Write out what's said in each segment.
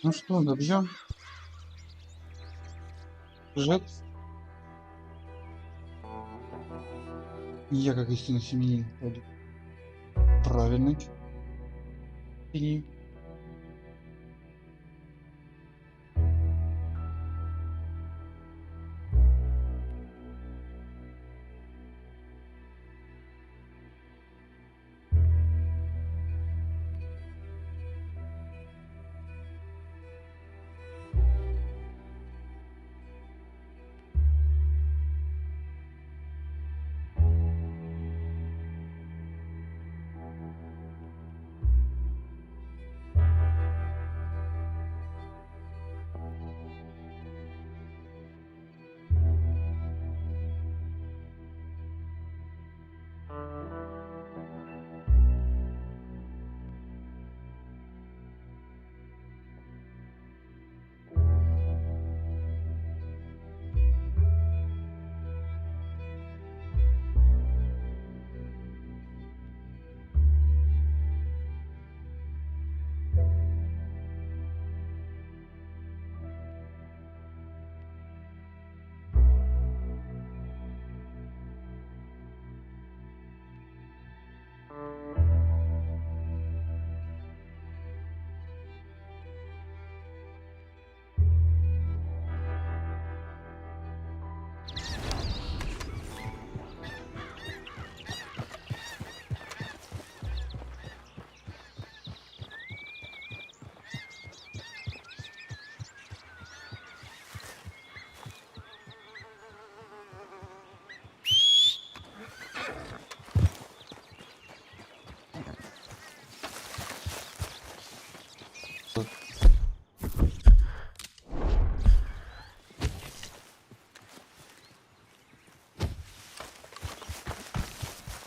Ну что, добьем? Жет. Я как истинный семьянин пойду. Правильный. И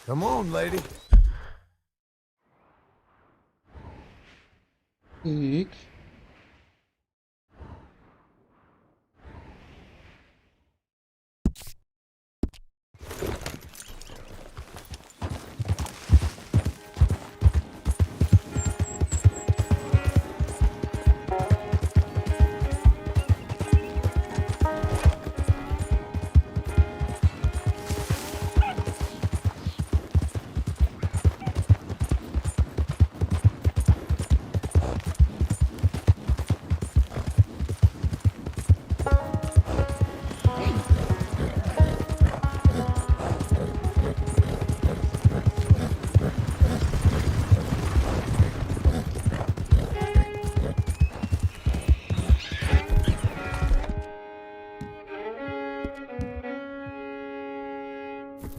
Come on, lady. так.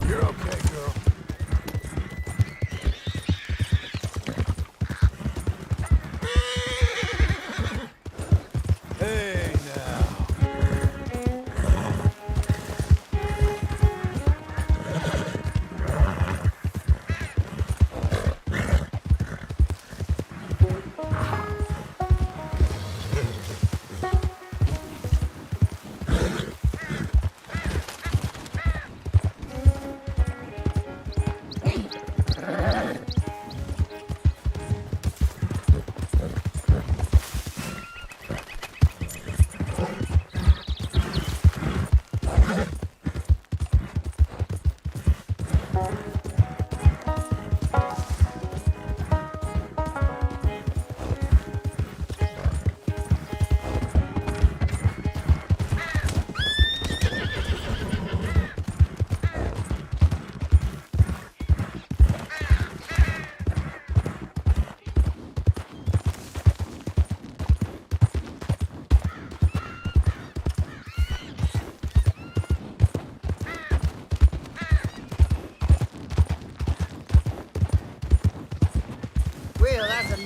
You're okay, girl. Hey, now.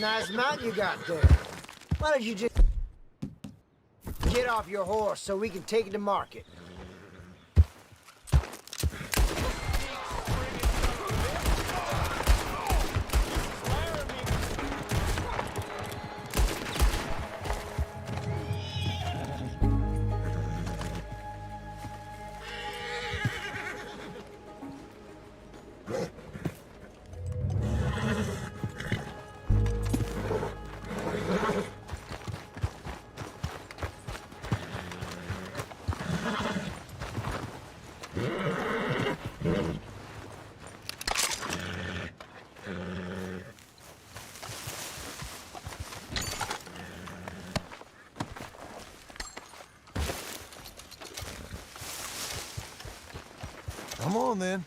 Nice mountain you got there. Why don't you just get off your horse so we can take it to market? Come on, then.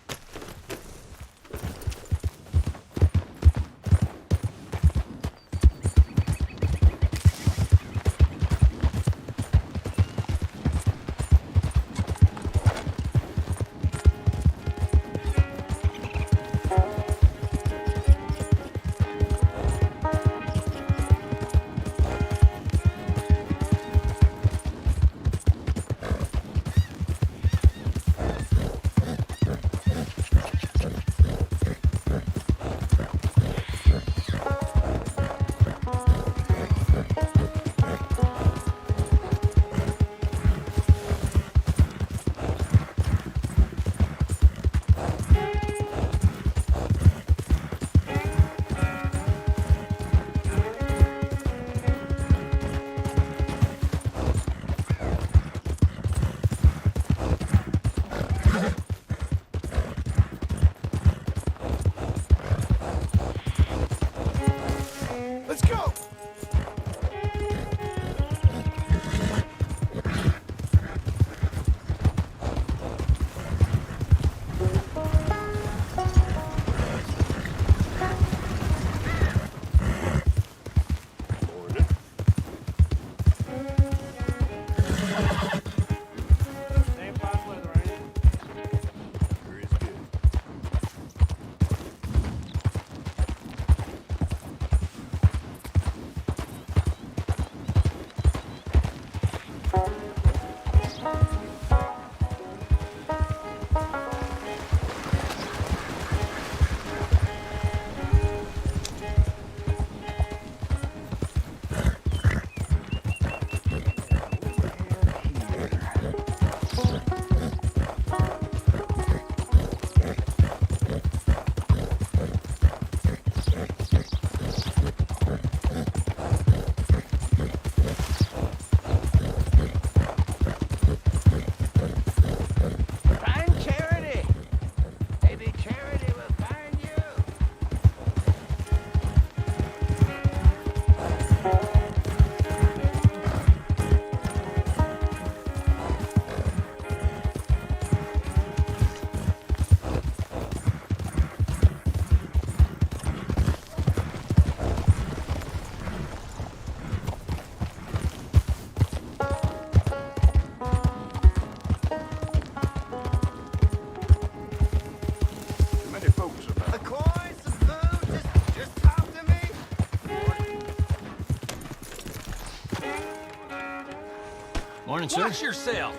Morning, sir. Watch yourself.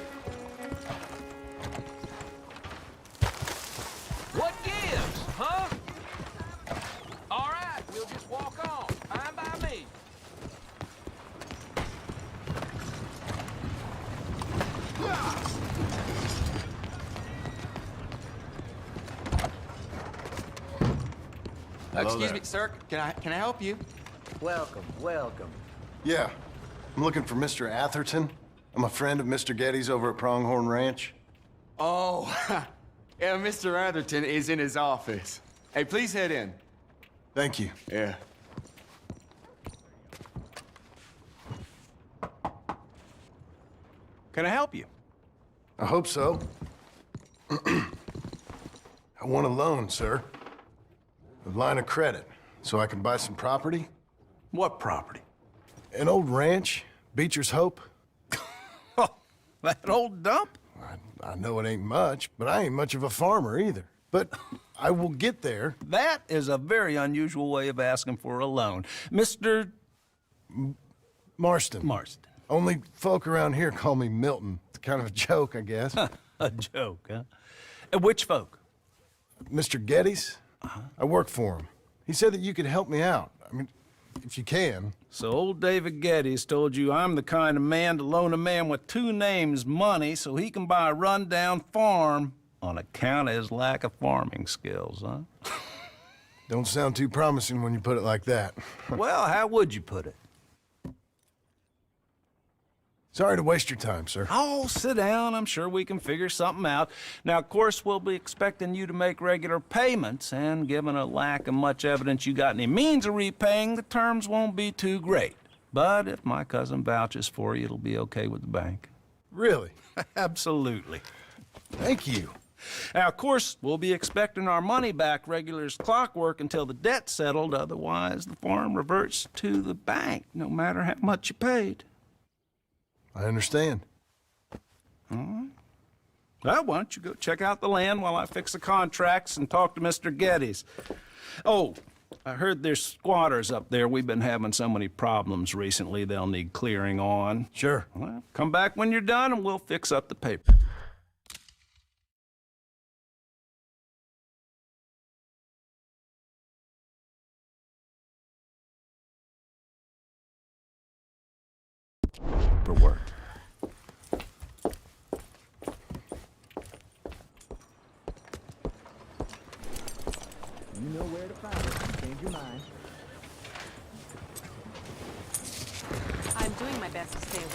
What gives, huh? All right, we'll just walk on. Fine by me. Excuse me, sir. Can I help you? Welcome, welcome. Yeah. I'm looking for Mr. Atherton. I'm a friend of Mr. Getty's over at Pronghorn Ranch. Oh, yeah, Mr. Atherton is in his office. Hey, please head in. Thank you. Yeah. Can I help you? I hope so. I want a loan, sir. A line of credit, so I can buy some property. What property? An old ranch, Beecher's Hope. Oh, that old dump? I know it ain't much, but I ain't much of a farmer either. But I will get there. That is a very unusual way of asking for a loan. Mr. Marston. Marston. Only folk around here call me Milton. It's kind of a joke, I guess. A joke, huh? Which folk? Mr. Getty's? I work for him. He said that you could help me out. I mean, if you can. So old David Geddes told you I'm the kind of man to loan a man with two names money so he can buy a rundown farm on account of his lack of farming skills, huh? Don't sound too promising when you put it like that. Well, how would you put it? Sorry to waste your time, sir. Oh, sit down. I'm sure we can figure something out. Now, of course, we'll be expecting you to make regular payments, and given a lack of much evidence you got any means of repaying, the terms won't be too great. But if my cousin vouches for you, it'll be okay with the bank. Really? Absolutely. Thank you. Now, of course, we'll be expecting our money back regular as clockwork until the debt's settled. Otherwise, the farm reverts to the bank, no matter how much you paid. I understand. Well, why don't you go check out the land while I fix the contracts and talk to Mr. Geddes. Oh, I heard there's squatters up there. We've been having so many problems recently, they'll need clearing on. Sure. Well, come back when you're done and we'll fix up the paper. For work. You know where to find it. Change your mind. I'm doing my best to stay away.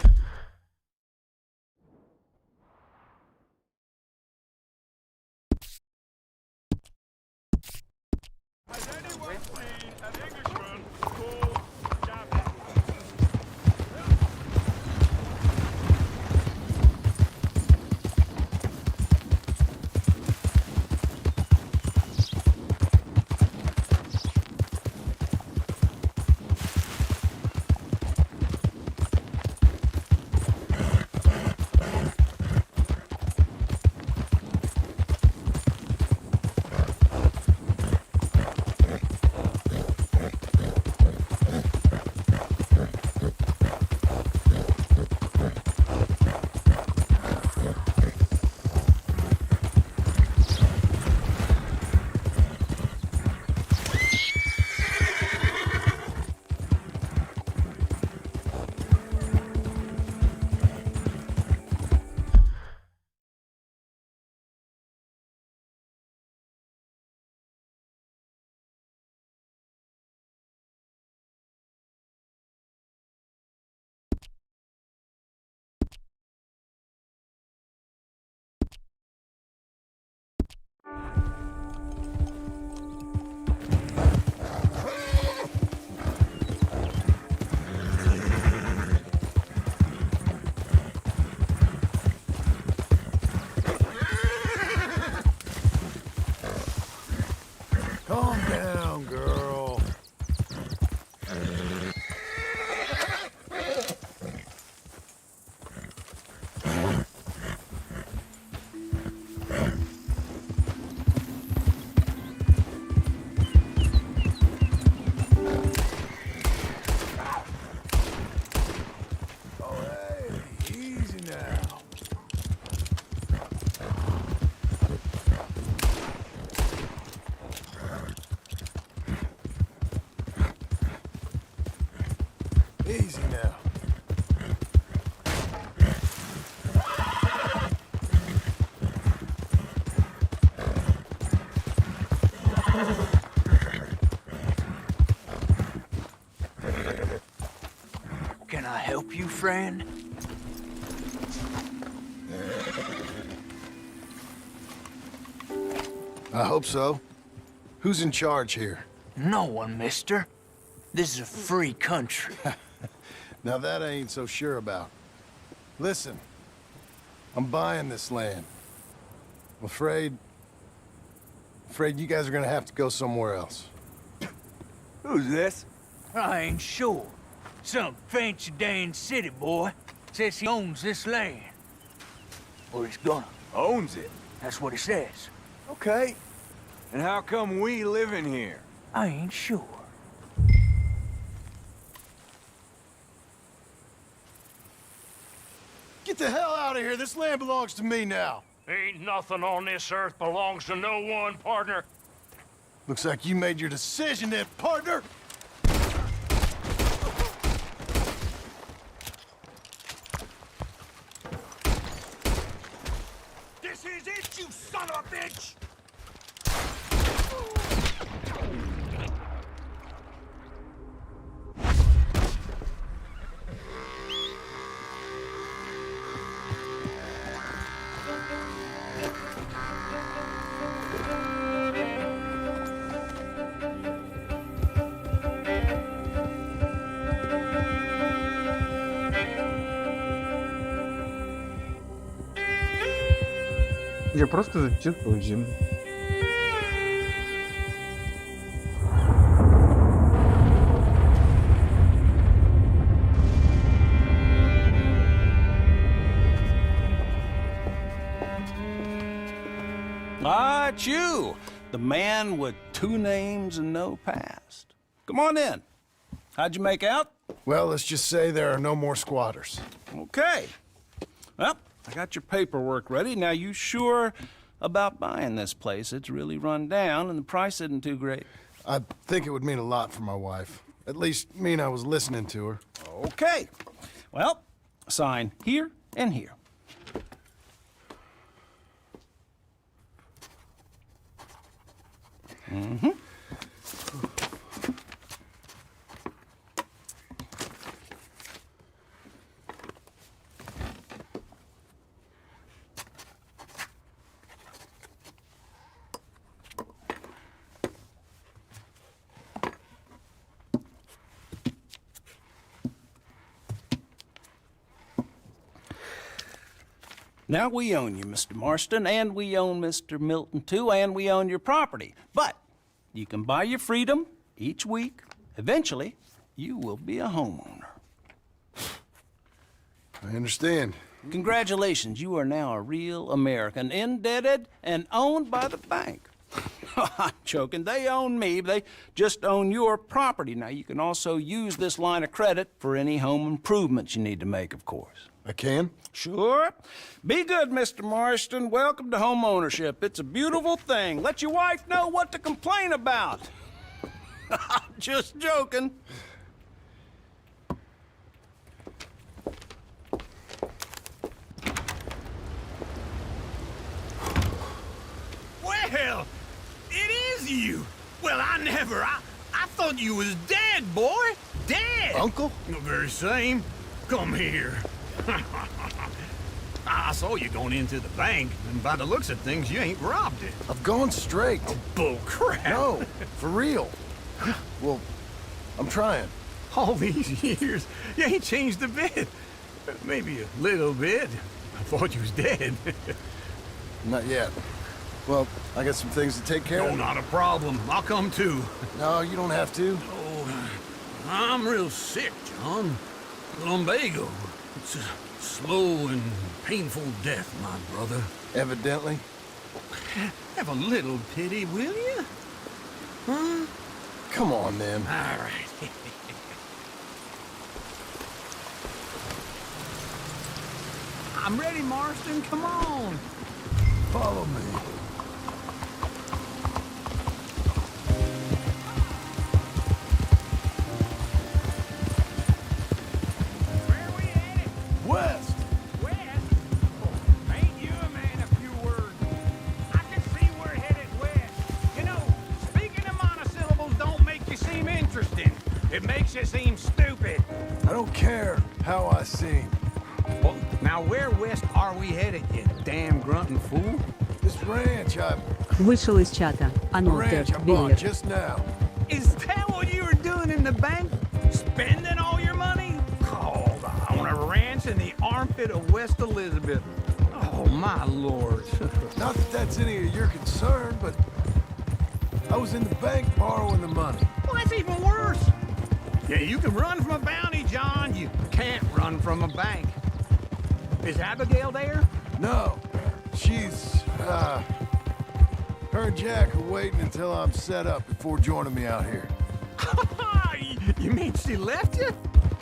Calm down, girl. Oh, hey, easy now. Easy now. Can I help you, friend? I hope so. Who's in charge here? No one, mister. This is a free country. Now that I ain't so sure about. Listen, I'm buying this land. I'm afraid you guys are gonna have to go somewhere else. Who's this? I ain't sure. Some fancy Dan city boy says he owns this land. Or he's gonna. Owns it. That's what he says. Okay. And how come we live in here? I ain't sure. Get the hell out of here! This land belongs to me now! Ain't nothing on this earth belongs to no one, partner. Looks like you made your decision then, partner! This is it, you son of a bitch! Я просто зачерпываю землю. Ah, it's you, the man with 2 names and no past. Come on in. How'd you make out? Well, let's just say there are no more squatters. Okay. Well, I got your paperwork ready. Now, you sure about buying this place? It's really run down, and the price isn't too great. I think it would mean a lot for my wife. At least mean I was listening to her. Okay. Well, sign here and here. Mm-hmm. Now, we own you, Mr. Marston, and we own Mr. Milton, too, and we own your property. But you can buy your freedom each week. Eventually, you will be a homeowner. I understand. Congratulations, you are now a real American, indebted and owned by the bank. I'm joking, they own me, they just own your property. Now, you can also use this line of credit for any home improvements you need to make, of course. I can? Sure. Be good, Mr. Marston. Welcome to home ownership. It's a beautiful thing. Let your wife know what to complain about. I'm just joking. Well, it is you. Well, I thought you was dead, boy. Dead. Uncle? The very same. Come here. I saw you going into the bank, and by the looks of things, you ain't robbed it. I've gone straight. Bull crap. No, for real. Well, I'm trying. All these years, you ain't changed a bit. Maybe a little bit. I thought you was dead. Not yet. Well, I got some things to take care No, of. not a problem. I'll come too. No, you don't have to. Oh, I'm real sick, John. Lumbago. It's a slow and painful death, my brother. Evidently. Have a little pity, will you? Huh? Come on, then. All right. I'm ready, Marston. Come on. Follow me. It makes you seem stupid. I don't care how I seem. Well, now where west are we headed, you damn grunting fool? This ranch Вышел из чата. Another I bought viewer. just now. Is that what you were doing in the bank? Spending all your money? Oh, on a ranch in the armpit of West Elizabeth. Oh, my lord. Not that that's any of your concern, but I was in the bank borrowing the money. Well, that's even worse. Yeah, you can run from a bounty, John. You can't run from a bank. Is Abigail there? No, she's, her and Jack are waiting until I'm set up before joining me out here. You mean she left you?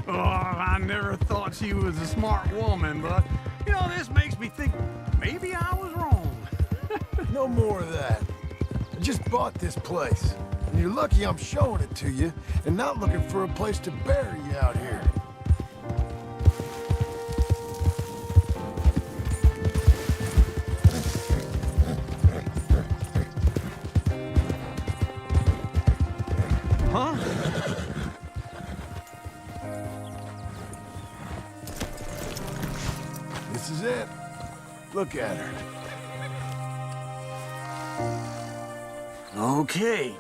Oh, I never thought she was a smart woman, but, you know, this makes me think maybe I was wrong. No more of that. I just bought this place, and you're lucky I'm showing it to you and not looking for a place to bury you out here. Huh? This is it. Look at her. Okay.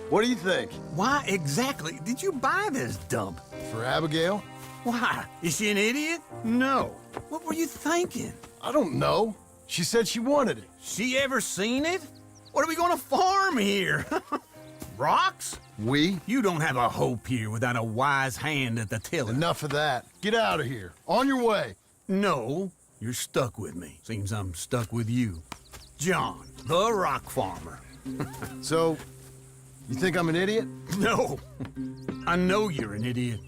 What do you think? Why exactly did you buy this dump? For Abigail? Why? Is she an idiot? No. What were you thinking? I don't know. She said she wanted it. She ever seen it? What are we gonna farm here? Rocks? We? You don't have a hope here without a wise hand at the tiller. Enough of that. Get out of here. On your way. No, you're stuck with me. Seems I'm stuck with you. John, the rock farmer. So, you think I'm an idiot? No, I know you're an idiot.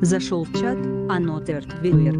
Зашел в чат. Another viewer.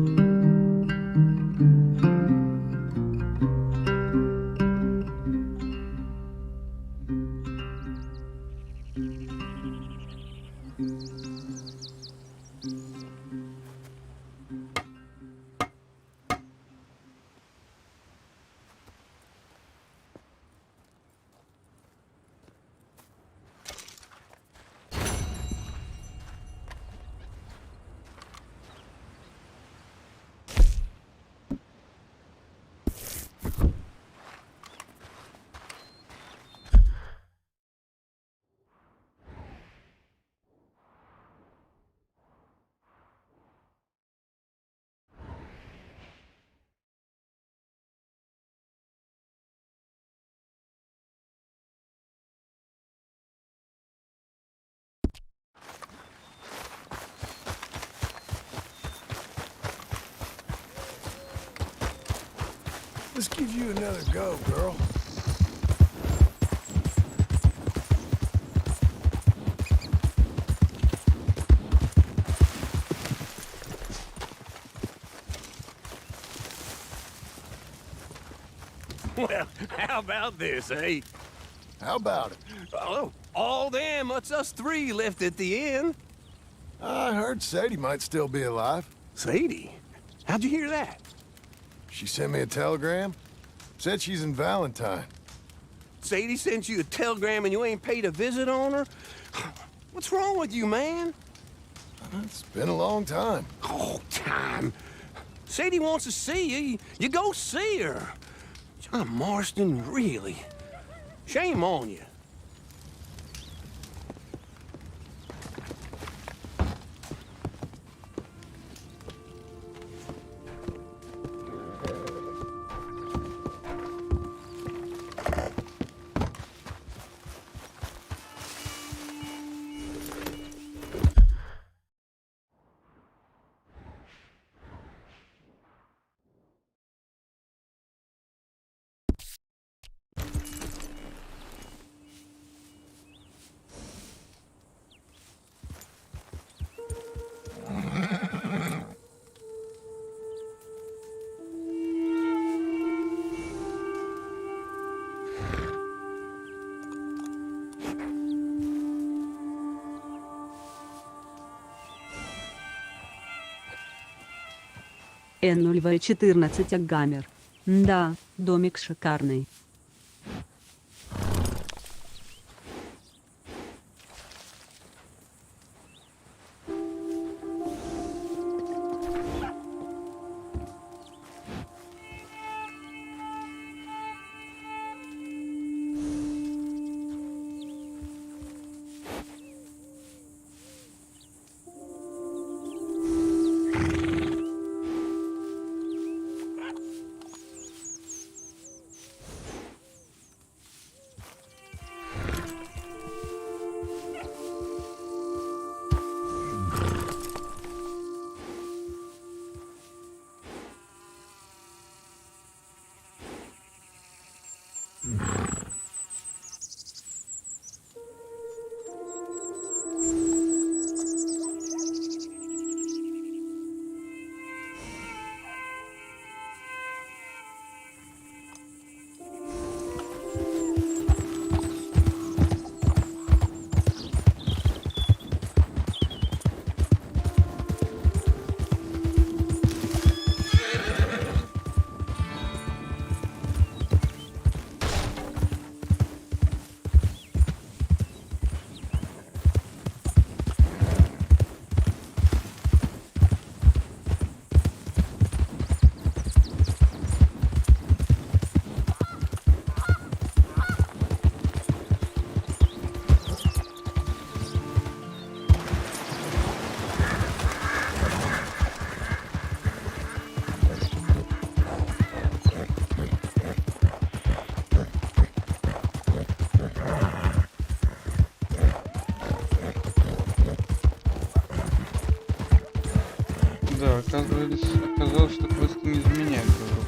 Let's give you another go, girl. Well, how about this, eh? How about it? Oh, all them, it's us three left at the inn. I heard Sadie might still be alive. Sadie? How'd you hear that? She sent me a telegram. Said she's in Valentine. Sadie sent you a telegram and you ain't paid a visit on her? What's wrong with you, man? It's been a long time. Oh, time. Sadie wants to see you. You go see her. John Marston, really? Shame on you. N0V14 Гаммер. Да, домик шикарный. Да, оказалось, что квесты не изменяют игру.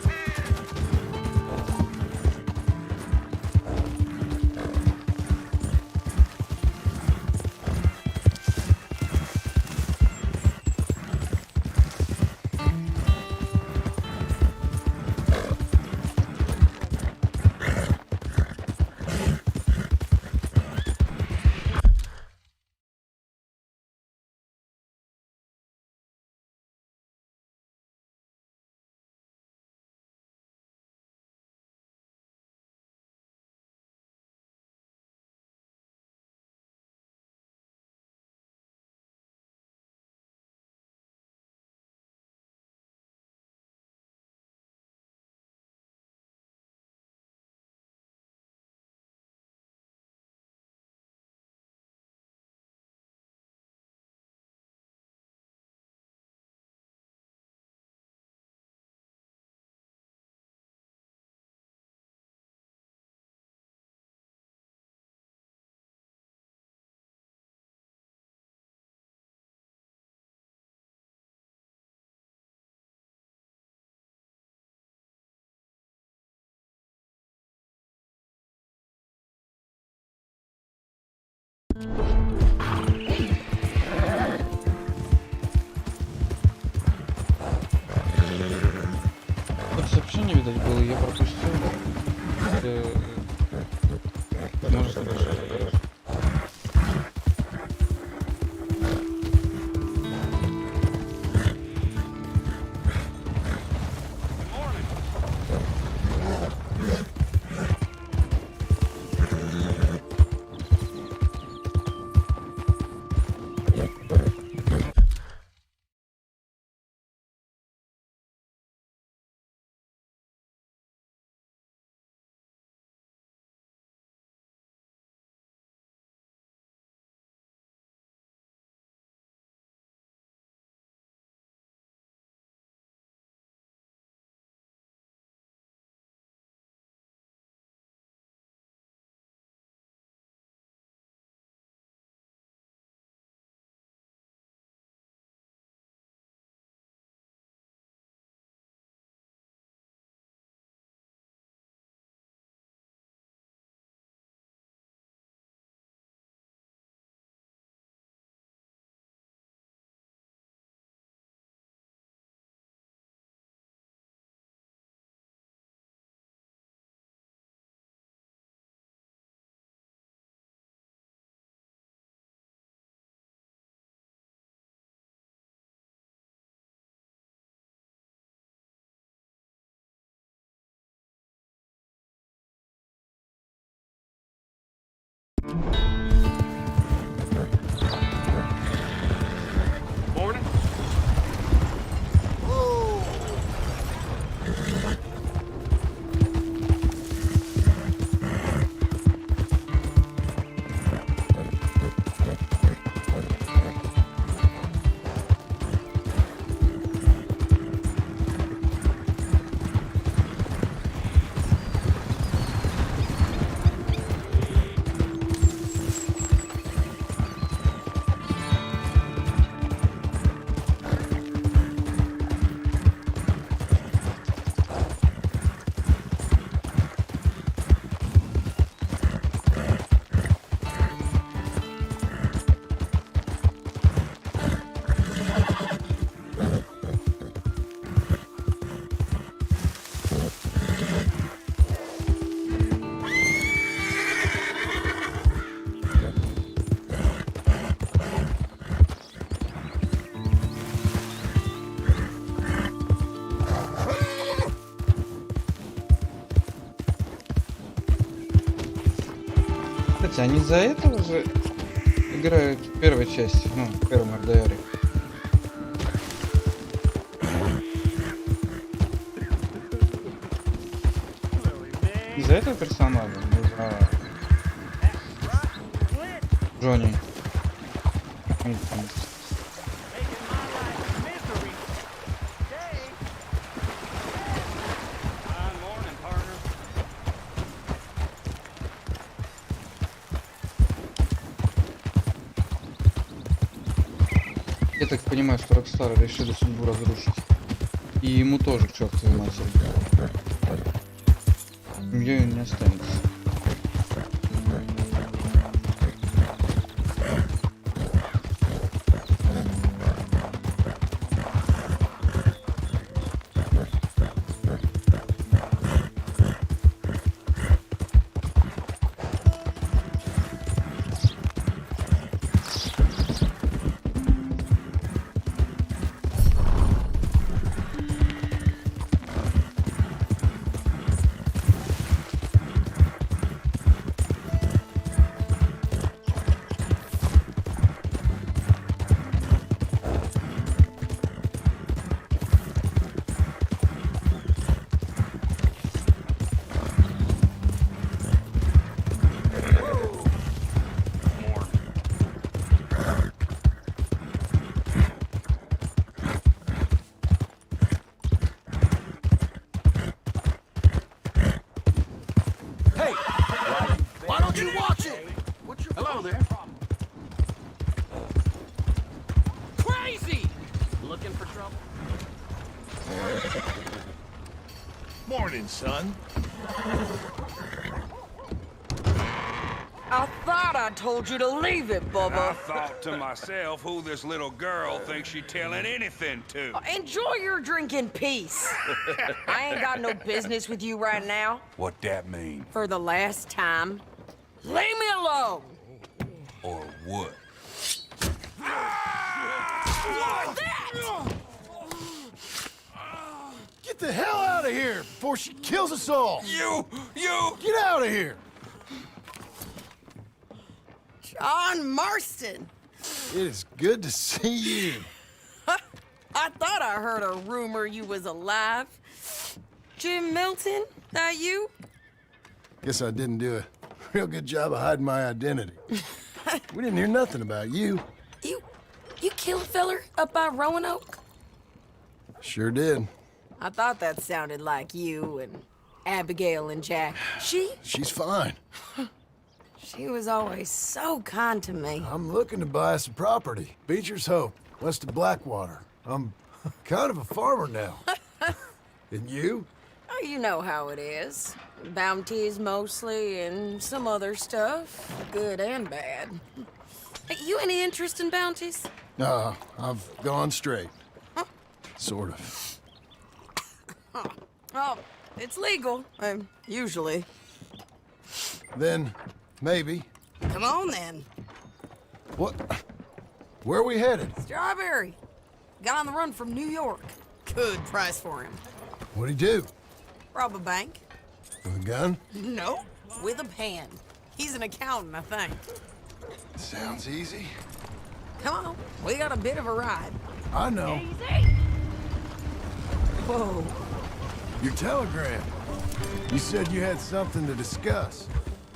Вот сообщение, видать, было, я пропустил. Может, Morning. Кстати, они из-за этого же играют в первой части, ну, в первом РДРе. Из-за этого персонажа, из-за Джонни. Я так понимаю, что Рокстары решили судьбу разрушить. И ему тоже к чертовой матери. Ее не останется. Morning, son. I thought I told you to leave it, Bubba. I thought to myself, who this little girl thinks she telling anything to? Enjoy your drink in peace. I ain't got no business with you right now. What that mean? For the last time, leave me alone. Or what? What's that? Get the hell out of here before she kills us all! You! Get out of here! John Marston. It is good to see you. I thought I heard a rumor you was alive. Jim Milton, that you? Guess I didn't do a real good job of hiding my identity. We didn't hear nothing about you. You killed a feller up by Roanoke? Sure did. I thought that sounded like you and Abigail and Jack. She's fine. She was always so kind to me. I'm looking to buy some property. Beecher's Hope, west of Blackwater. I'm kind of a farmer now. And you? Oh, you know how it is. Bounties mostly and some other stuff, good and bad. You any interest in bounties? No, I've gone straight. Sort of. Oh, it's legal, usually. Then, maybe. Come on, then. What? Where are we headed? Strawberry. Got on the run from New York. Good price for him. What'd he do? Rob a bank. With a gun? No, with a pen. He's an accountant, I think. Sounds easy. Come on, we got a bit of a ride. I know. Whoa. Your telegram. You said you had something to discuss.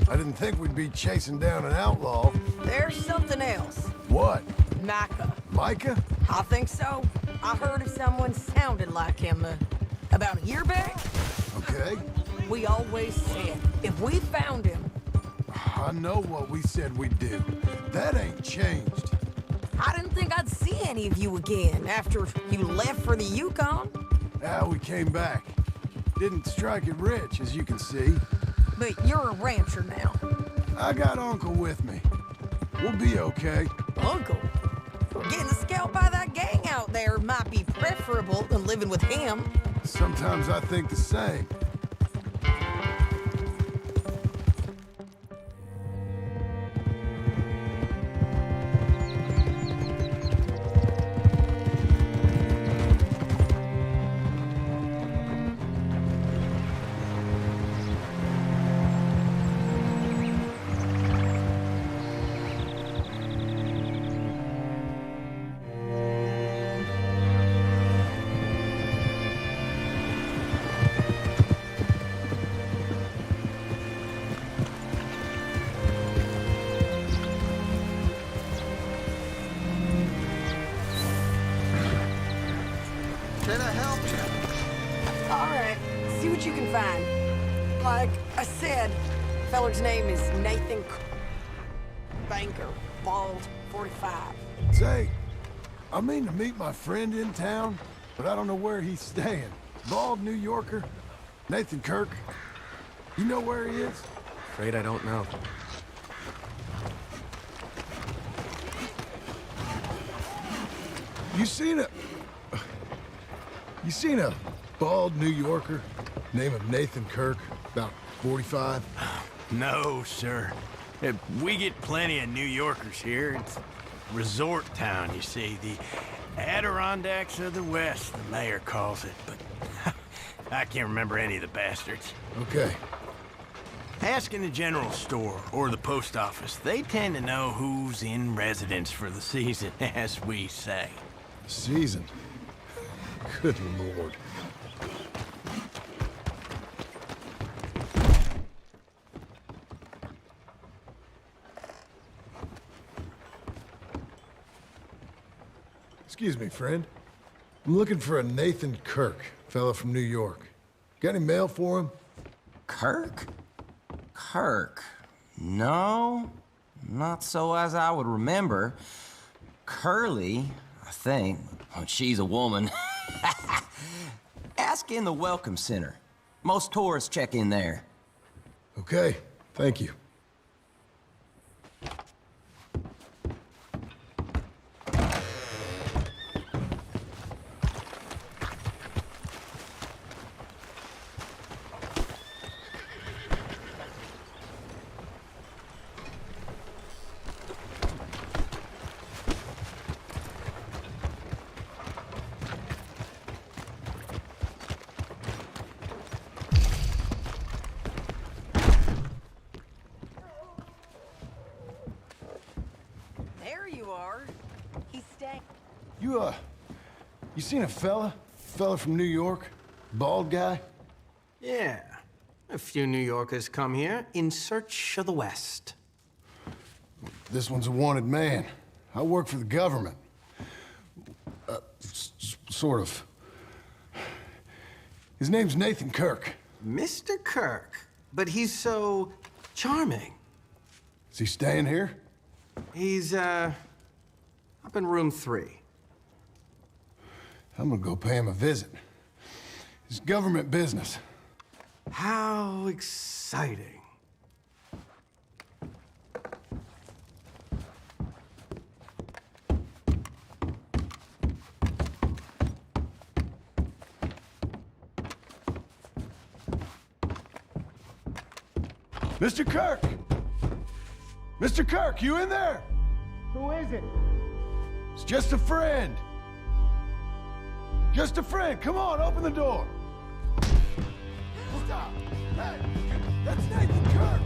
I didn't think we'd be chasing down an outlaw. There's something else. What? Micah. Micah? I think so. I heard of someone sounded like him about a year back. Okay. We always said if we found him. I know what we said we'd do. That ain't changed. I didn't think I'd see any of you again after you left for the Yukon. Now we came back. Didn't strike it rich, as you can see. But you're a rancher now. I got Uncle with me. We'll be okay. Uncle? Getting scalped by that gang out there might be preferable than living with him. Sometimes I think the same. Can I help you? All right, see what you can find. Like I said, feller's name is Nathan Banker, bald, 45. Say, I mean to meet my friend in town, but I don't know where he's staying. Bald New Yorker, Nathan Kirk. You know where he is? Afraid I don't know. You seen a bald New Yorker, name of Nathan Kirk, about 45? No, sir. We get plenty of New Yorkers here. It's a resort town, you see. The Adirondacks of the West, the mayor calls it. But I can't remember any of the bastards. Okay. Ask in the general store or the post office. They tend to know who's in residence for the season, as we say. Season? Good Lord. Excuse me, friend. I'm looking for a Nathan Kirk, fella from New York. Got any mail for him? Kirk? Kirk? No, not so as I would remember. Curly, I think. Oh, she's a woman. Ask in the Welcome Center. Most tourists check in there. Okay, thank you. You seen a fella from New York? Bald guy? Yeah. A few New Yorkers come here in search of the West. This one's a wanted man. I work for the government. Sort of. His name's Nathan Kirk. Mr. Kirk? But he's so charming. Is he staying here? He's, up in room 3. I'm gonna go pay him a visit. It's government business. How exciting. Mr. Kirk! Mr. Kirk, you in there? Who is it? It's just a friend. Just a friend. Come on, open the door. Stop. Hey, that's Nathan Kirk.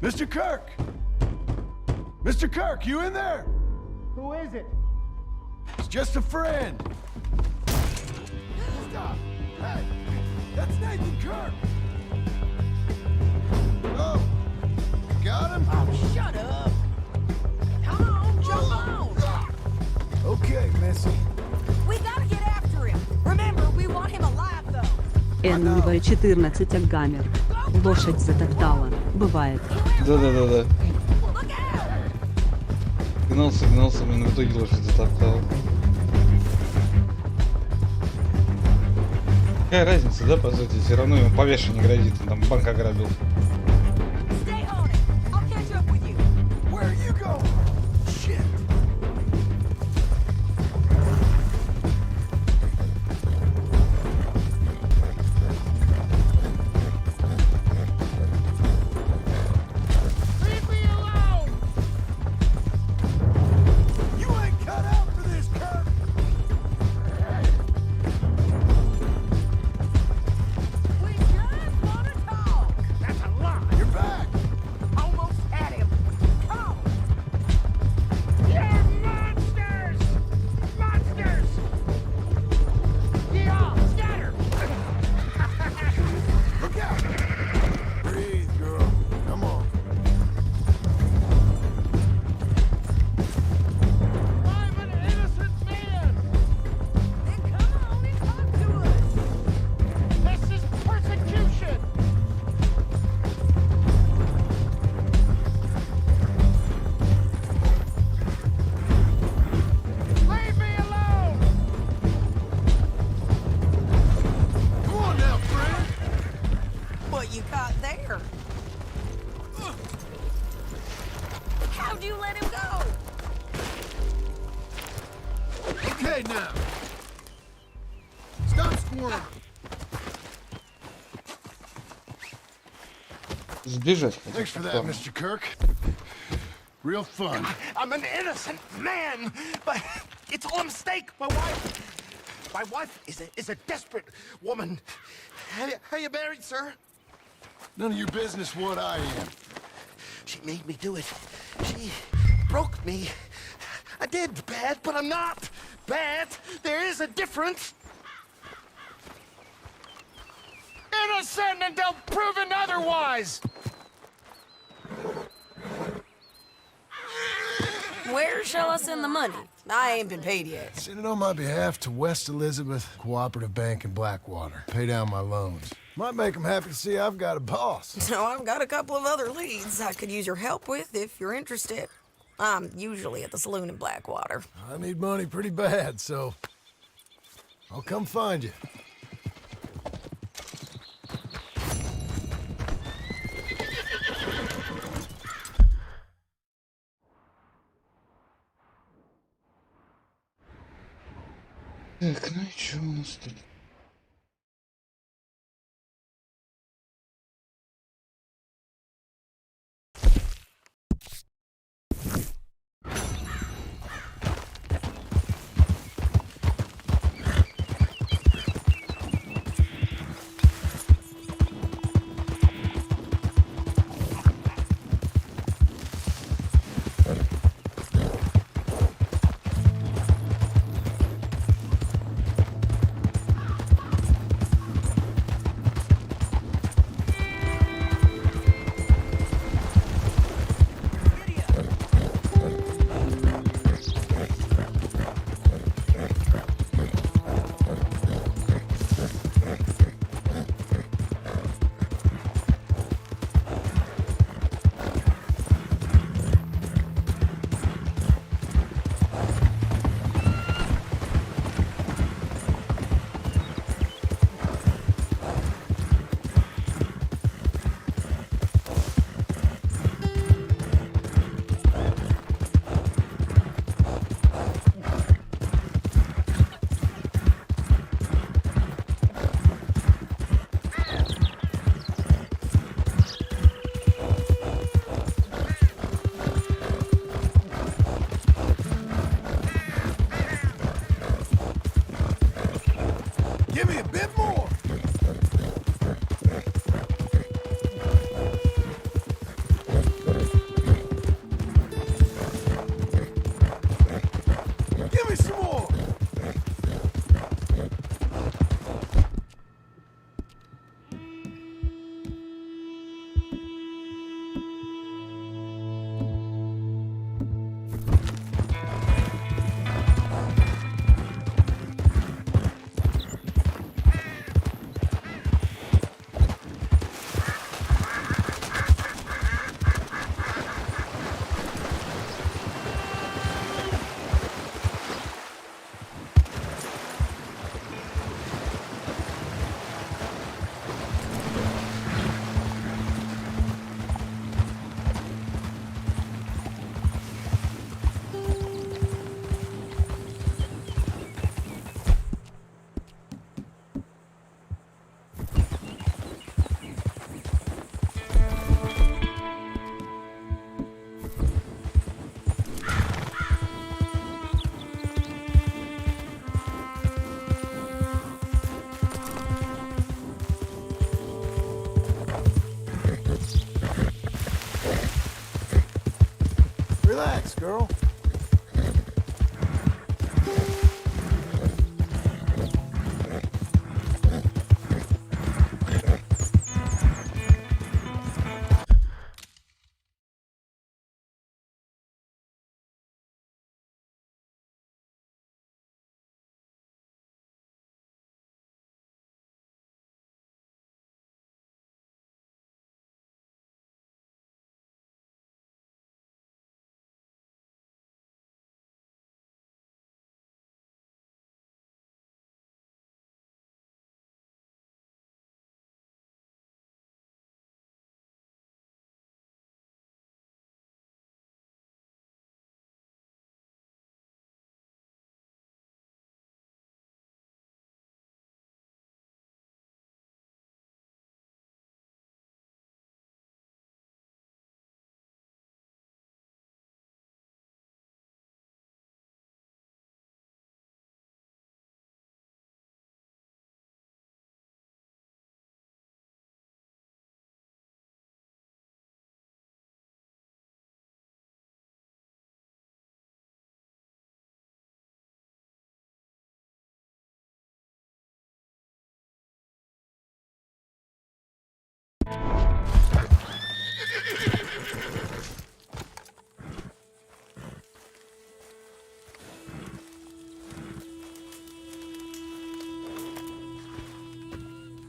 Mr. Kirk! Mr. Kirk, you in there? Who is it? It's just a friend. Stop! Hey! That's Nathan Kirk! Oh! Got him? Oh, shut up! Come on, jump on! Okay, Missy. We gotta get after him. Remember, we want him alive, though. NV14 Агамер. Лошадь затоптала. Бывает. Да-да-да-да. Гнался, блин, в итоге лошадь затоптал. Какая разница, да, по сути? Все равно ему повешение грозит, он там банк ограбил. Сбежать. Thanks for that, Mr. Kirk. Real fun. I'm an innocent man, but it's all a mistake. My wife is a desperate woman. How you married, sir? None of your business what I am. She made me do it. She broke me. I did bad, but I'm not bad. There is a difference. Innocent until proven otherwise. Where shall I send the money? I ain't been paid yet. Send it on my behalf to West Elizabeth Cooperative Bank in Blackwater. Pay down my loans. Might make them happy to see I've got a boss. So I've got a couple of other leads I could use your help with if you're interested. I'm usually at the saloon in Blackwater. I need money pretty bad, so I'll come find you. Так, ну и что у нас тут? Relax, girl.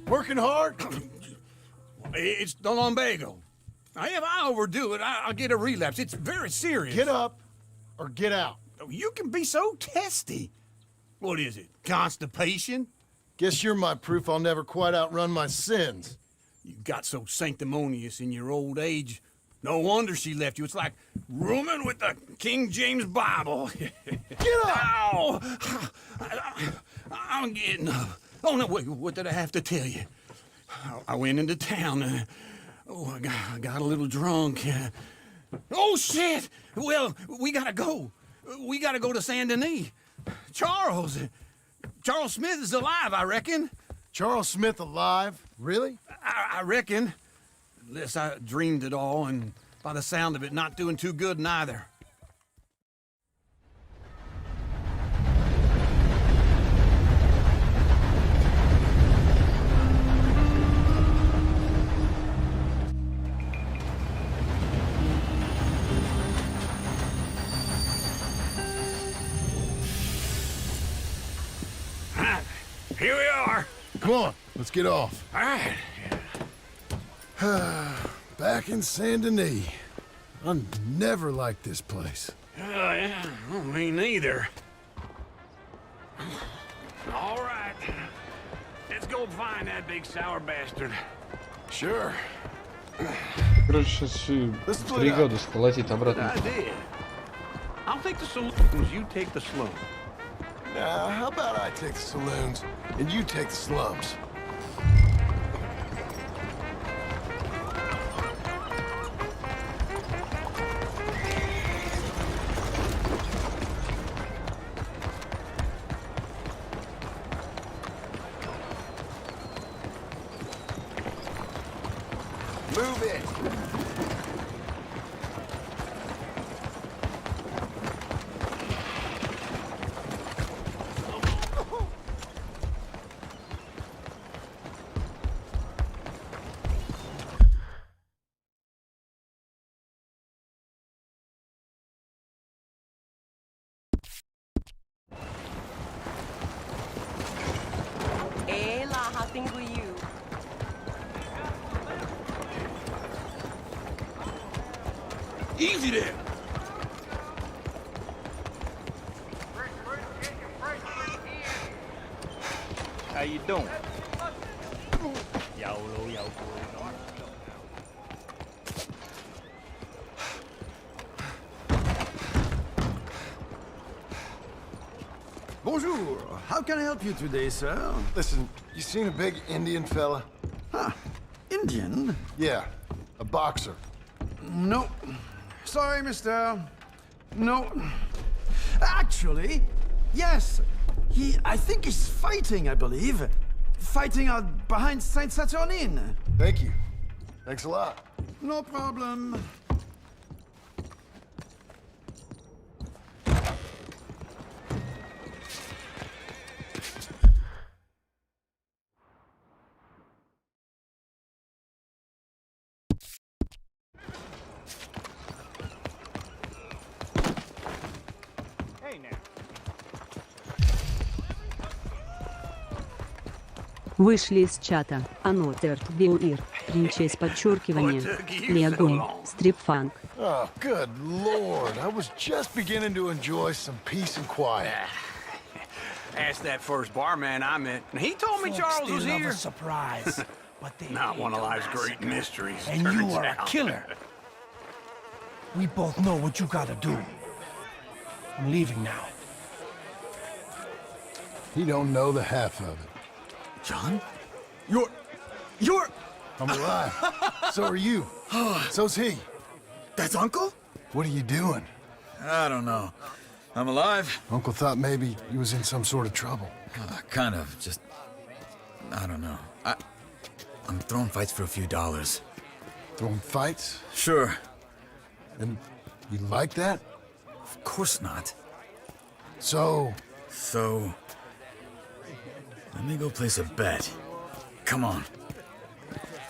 Working hard? It's the lumbago. If I overdo it, I'll get a relapse. It's very serious. Get up or get out. You can be so testy. What is it, constipation? Guess you're my proof I'll never quite outrun my sins. You got so sanctimonious in your old age. No wonder she left you. It's like rooming with the King James Bible. Get up! Ow! I'm getting up. Oh, no, wait, what did I have to tell you? I went into town. I got a little drunk. Oh, shit! Well, we gotta go. We gotta go to Saint Denis. Charles Smith is alive, I reckon. Charles Smith alive? Really? I reckon. Unless I dreamed it all, and by the sound of it, not doing too good neither. Here we are. Come on, let's get off. All right. Back in Saint Denis. I never liked this place. Yeah, well, me neither. All right. Let's go find that big sour bastard. Sure. Короче, сейчас 3 года сколотить обратно. I'll take the saloons, you take the slum. Now, how about I take the saloons and you take the slums? Move it! Easy there. How you doing? Bonjour. How can I help you today, sir? Listen, you seen a big Indian fella? Huh. Indian? Yeah, a boxer. No. Sorry, mister. No. Actually, yes. I think he's fighting, I believe. Fighting out behind Saint Saturnin. Thank you. Thanks a lot. No problem. Вышли из чата. Анотер, Биуир, Принчес подчеркивание. Лего, Стрипфанк. Oh, good lord. I was just beginning to enjoy some peace and quiet. Asked that first barman I met, and he told me Charles was here. A surprise, but they Not one of life's great mysteries. And you turns are a out. killer. We both know what you gotta do. I'm leaving now. He don't know the half of it. John? You're... I'm alive. So are you. So's he. That's Uncle? What are you doing? I don't know. I'm alive. Uncle thought maybe he was in some sort of trouble. Kind of, just... I don't know. I'm throwing fights for a few dollars. Throwing fights? Sure. And you like that? Of course not. So... So... Let me go place a bet. Come on.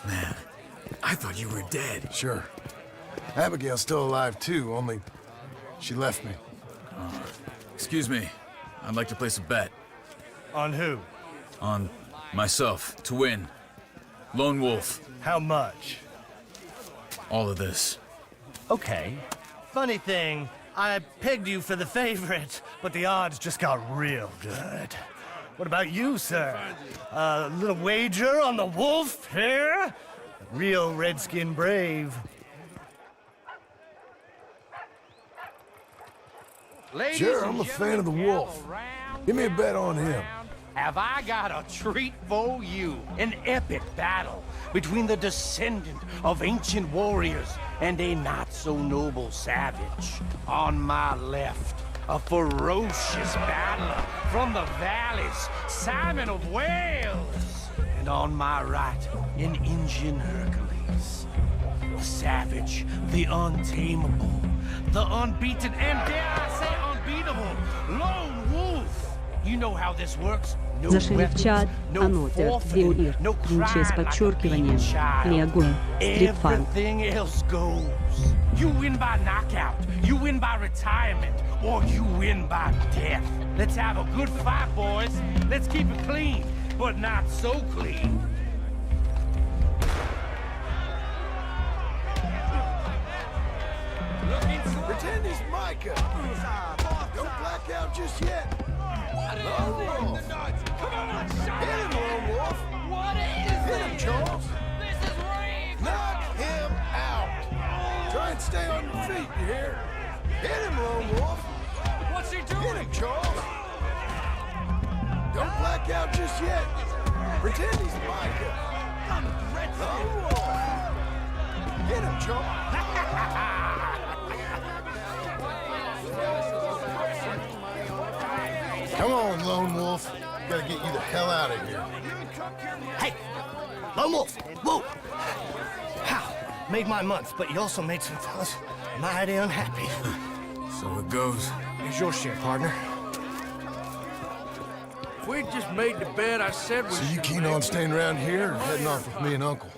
Man, I thought you were dead. Sure. Abigail's still alive too, only she left me. Excuse me. I'd like to place a bet. On who? On myself, to win. Lone Wolf. How much? All of this. Okay. Funny thing, I pegged you for the favorite, but the odds just got real good. What about you, sir? A little wager on the wolf here? Real redskin brave. Ladies Sure, and I'm a fan of the wolf. Give me a bet on him. Have I got a treat for you? An epic battle between the descendant of ancient warriors and a not-so-noble savage. On my left, a ferocious battler from the valleys, Simon of Wales. And on my right, an Indian Hercules. The savage, the untamable, the unbeaten, and dare I say unbeatable, Lone Wolf. You know how this works. No Зашли в чат. no Анотер, forfeiting, Биуир, no Принчес crying like a подчеркивание. beaten child. Лего, Стрипфанк. Everything else goes. You win by knockout, you win by retirement, or you win by death. Let's have a good fight, boys. Let's keep it clean, but not so clean. Pretend he's Micah. Don't black out just yet. Lone Wolf. Hit him, Lone Wolf. What is Hit him, Charles. This is rigged! Knock him out. Try and stay on your feet, you hear? Hit him, Lone Wolf. What's he Hit doing? him, Charles. Don't black out just yet. Pretend he's Micah. Lone Wolf. Hit him, Charles. Come on, Lone Wolf. Gotta get you the hell out of here. Hey! Lone Wolf! Whoa! How? Made my month, but you also made some fellas mighty unhappy. So it goes. Here's your share, partner. If we'd just made the bet I said we So you keen on staying around here or heading off with me and Uncle?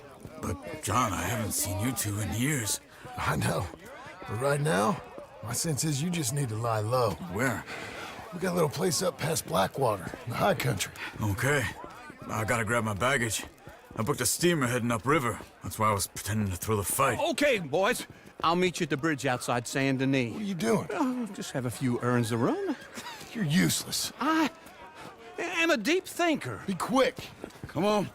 But, John, I haven't seen you two in years. I know. But right now, my sense is you just need to lie low. Where? We got a little place up past Blackwater, in the high country. Okay. I gotta grab my baggage. I booked a steamer heading upriver. That's why I was pretending to throw the fight. Okay, boys. I'll meet you at the bridge outside Saint Denis. What are you doing? Just have a few errands to run. You're useless. I am a deep thinker. Be quick. Come on.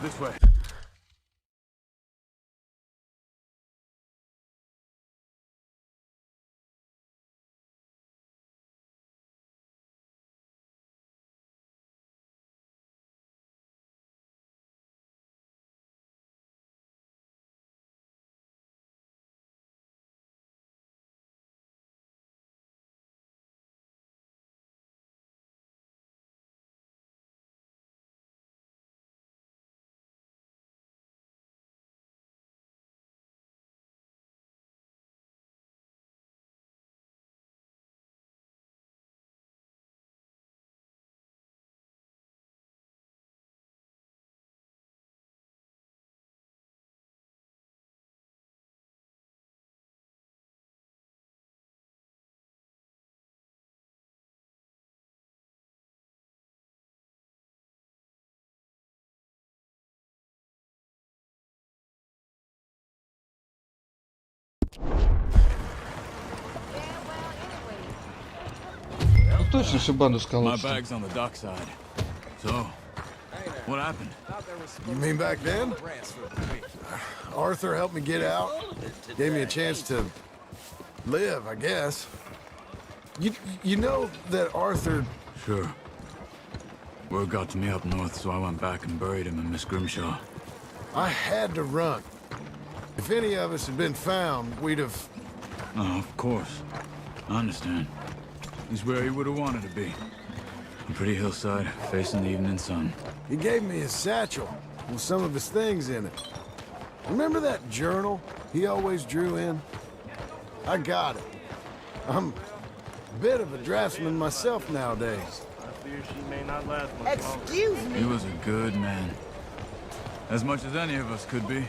This way. точно всю банду My сколотит. bag's on the dockside. So, what happened? You mean back then? Arthur helped me get out. Gave me a chance to live, I guess. You know that Arthur... Sure. Word got to me up north, so I went back and buried him in Miss Grimshaw. I had to run. If any of us had been found, we'd have... Oh, of course. I understand. He's where he would have wanted to be. A pretty hillside, facing the evening sun. He gave me his satchel with some of his things in it. Remember that journal he always drew in? I got it. I'm a bit of a draftsman myself nowadays. Excuse me. He was a good man. As much as any of us could be.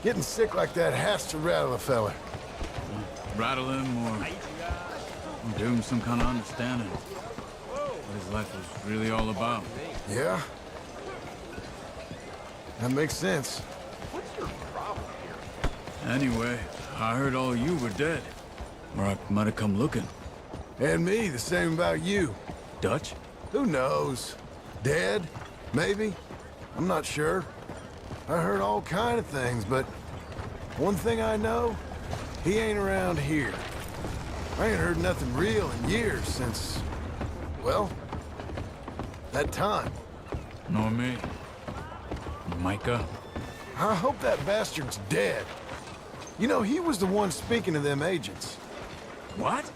Getting sick like that has to rattle a fella. Rattle him or give him some kind of understanding what his life was really all about. Yeah? That makes sense. Anyway, I heard all you were dead. Or I might have come looking. And me, the same about you. Dutch? Who knows? Dead? Maybe? I'm not sure. I heard all kind of things, but one thing I know, he ain't around here. I ain't heard nothing real in years since, well, that time. Nor me. Micah? I hope that bastard's dead. You know, he was the one speaking to them agents. What?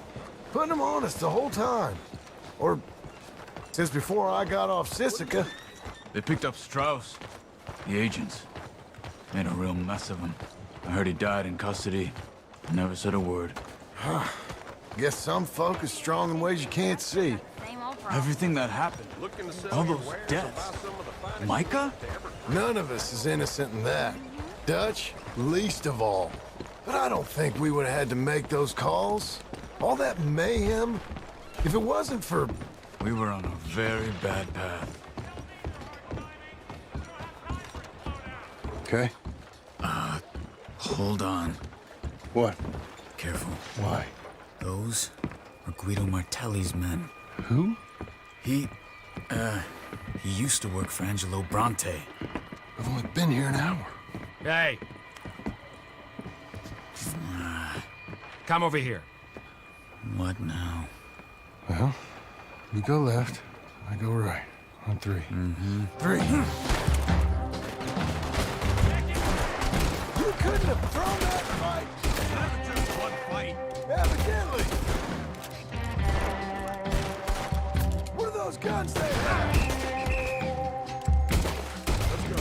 Putting them on us the whole time. Or since before I got off Sisika. They picked up Strauss. The agents. Made a real mess of him. I heard he died in custody. Never said a word. Guess some folk is strong in ways you can't see. Everything that happened. All those deaths. Micah? None of us is innocent in that. Dutch, least of all. But I don't think we would have had to make those calls. All that mayhem. If it wasn't for... We were on a very bad path. Okay. Hold on. What? Careful. Why? Those are Guido Martelli's men. Who? He used to work for Angelo Bronte. I've only been here an hour. Hey. Come over here. What now? Well, you go left, I go right. On three. Mm-hmm. 3. You couldn't have thrown that fight! Just one fight. Evidently! What are those guns they have? Let's go.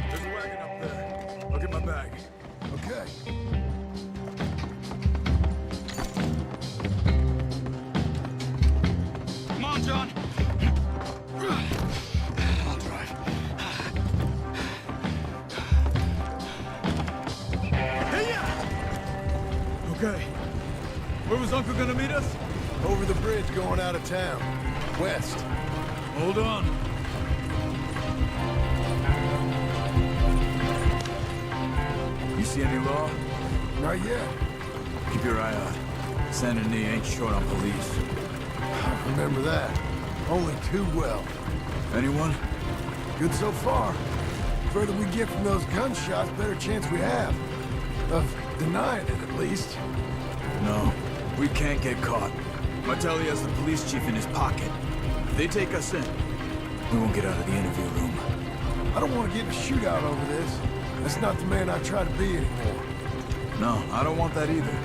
There's a wagon up there. I'll get my bag. Okay. Come on, John. I'll drive. Okay. Where was Uncle gonna meet us? Over the bridge going out of town. West. Hold on. You see any law? Not yet. Keep your eye out. Saint Denis ain't short on police. Remember that. Only too well. Anyone? Good so far. Further we get from those gunshots, better chance we have. Of denying it, at least. No. We can't get caught. Martelli has the police chief in his pocket. If they take us in, we won't get out of the interview room. I don't want to get in a shootout over this. That's not the man I try to be anymore. No, I don't want that either.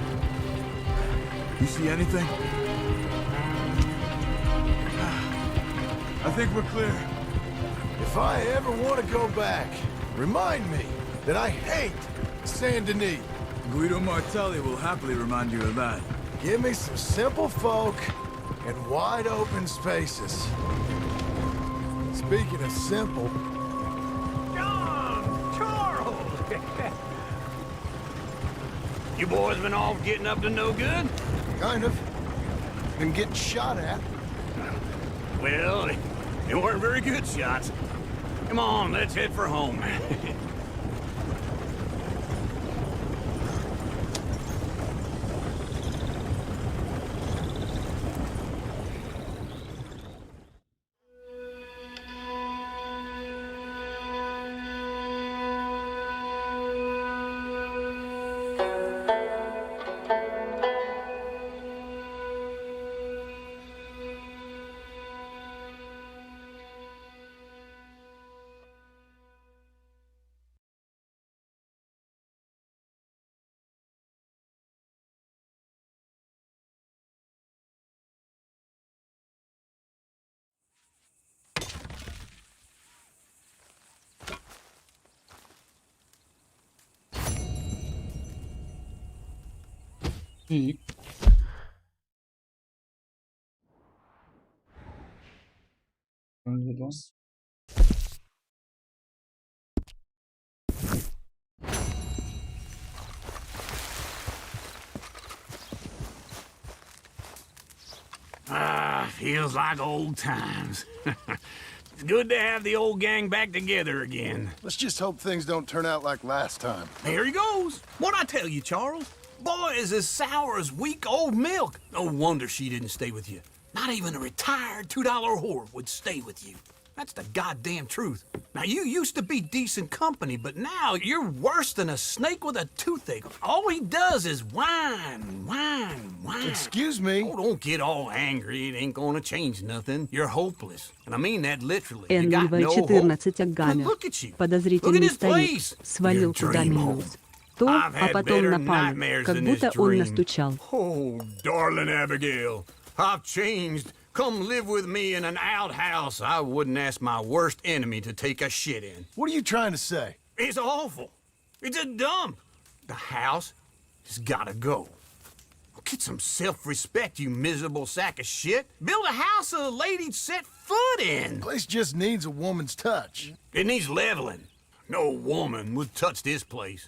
You see anything? I think we're clear. If I ever want to go back, remind me that I hate Saint Denis. Guido Martelli will happily remind you of that. Give me some simple folk and wide open spaces. Speaking of simple... John! Charles! You boys been all getting up to no good? Kind of. Been getting shot at. Well, they weren't very good shots. Come on, let's head for home. И... Feels like old times. It's good to have the old gang back together again. Let's just hope things don't turn out like last time. Here he goes. What'd I tell you, Charles? Boy is as sour as week-old milk. No wonder she didn't stay with you. Not even a retired $2 whore would stay with you. That's the goddamn truth. Now, you used to be decent company, but now you're worse than a snake with a toothache. All he does is whine, whine, whine. Excuse me? Oh, don't get all angry. It ain't gonna change nothing. You're hopeless. And I mean that literally. You got no hope. Н14 Look at you. Подозрительный старик свалил туда минус. То, а потом напал, как будто он настучал. Oh, darling Abigail, I've changed. Come live with me in an outhouse I wouldn't ask my worst enemy to take a shit in. What are you trying to say? It's awful. It's a dump. The house has gotta go. Get some self-respect, you miserable sack of shit. Build a house a lady'd set foot in. The place just needs a woman's touch. It needs leveling. No woman would touch this place.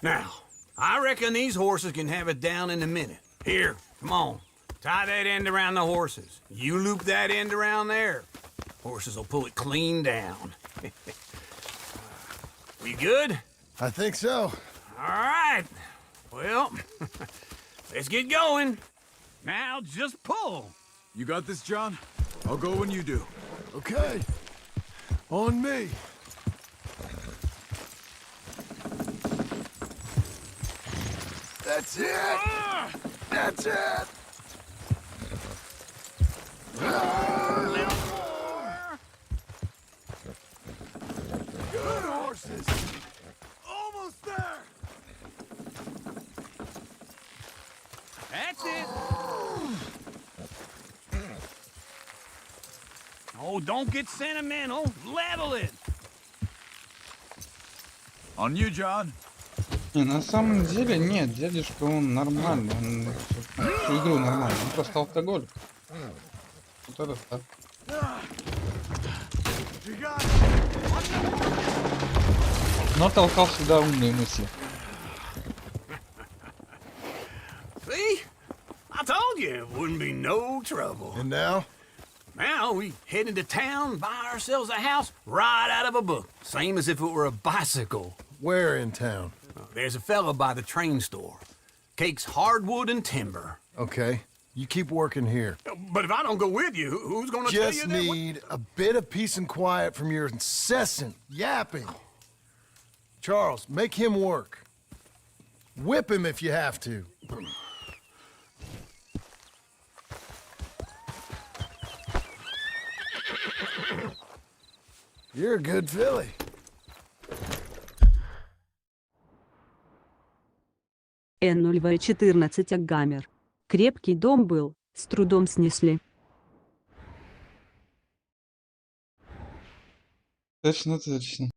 Now, I reckon these horses can have it down in a minute. Here, come on. Tie that end around the horses. You loop that end around there. Horses will pull it clean down. We good? I think so. All right. Well, let's get going. Now just pull. You got this, John? I'll go when you do. Okay. On me. That's it! That's it! Good horses! Almost there! That's it. Oh, don't get sentimental. Level it. On you, John. Не, на самом деле нет, дядюшка он нормальный, он всю игру нормальный, он просто алкоголик. Вот это так. Но толкал всегда умные мысли. See? I told you it wouldn't be no trouble. And now? Now we head into town, buy ourselves a house right out of a book. Same as if it were a bicycle. Where in town? There's a fella by the train store. Cakes hardwood and timber. Okay. You keep working here. But if I don't go with you, who's gonna tell you that? Just need a bit of peace and quiet from your incessant yapping. Charles, make him work. Whip him if you have to. You're a good filly. Н14 Гаммер. Крепкий дом был, с трудом снесли. Точно, точно.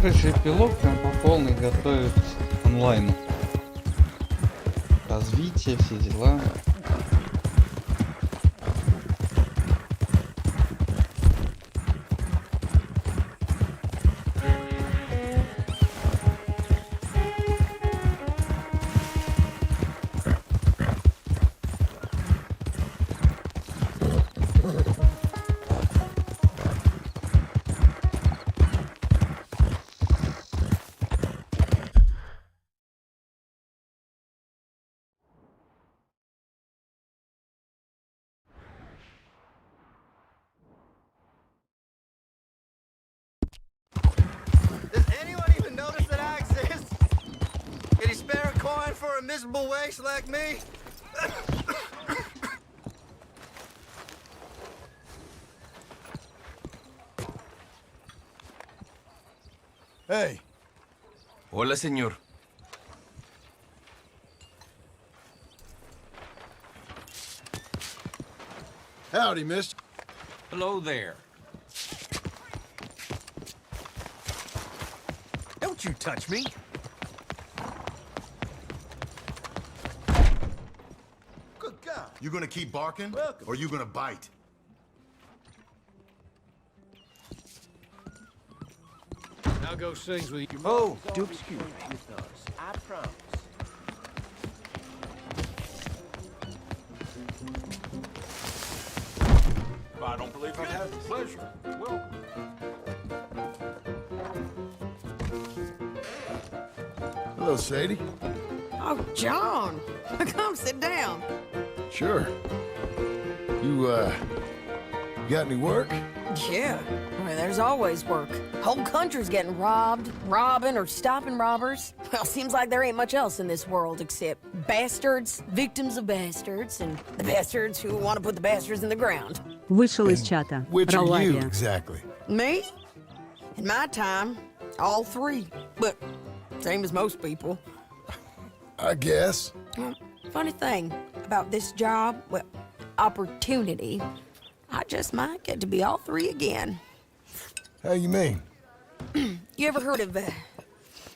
короче, эпилог прям по полной готовит онлайн. Развитие, все дела. Does anyone even notice that I exist? Can you spare a coin for a miserable waste like me? Hey. Hola, señor. Howdy, mister. Hello there. Don't you touch me. Good God. You gonna keep barking? Or you gonna bite? Now go sings with you. Oh, do excuse me. I promise. I don't believe I'd have the pleasure. Welcome. Hello, Sadie. Oh, John. Come sit down. Sure. You got any work? Yeah. Well, there's always work. Whole country's getting robbed, robbing, or stopping robbers. Well, seems like there ain't much else in this world except bastards, victims of bastards, and the bastards who want to put the bastards in the ground. Вышел из чата. Which are you Ролавия. exactly? Me? In my time, all three. But same as most people. I guess. Well, funny thing about this job, well, opportunity, I just might get to be all three again. How you mean? You ever heard of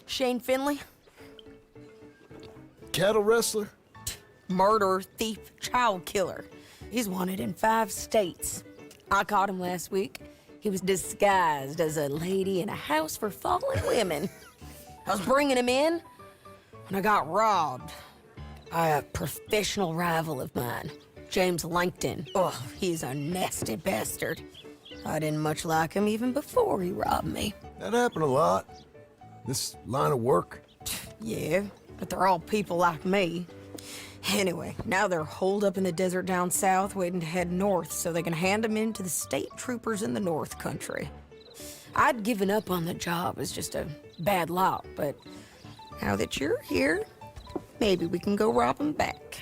Shane Finley? Cattle wrestler? Murderer, thief, child killer. He's wanted in 5 states. I caught him last week. He was disguised as a lady in a house for fallen women. I was bringing him in, and I got robbed by a professional rival of mine, James Langton. Oh, he's a nasty bastard. I didn't much like him even before he robbed me. That happened a lot. This line of work. Yeah, but they're all people like me. Anyway, now they're holed up in the desert down south, waiting to head north so they can hand them in to the state troopers in the north country. I'd given up on the job as just a bad lot, but now that you're here, maybe we can go rob them back.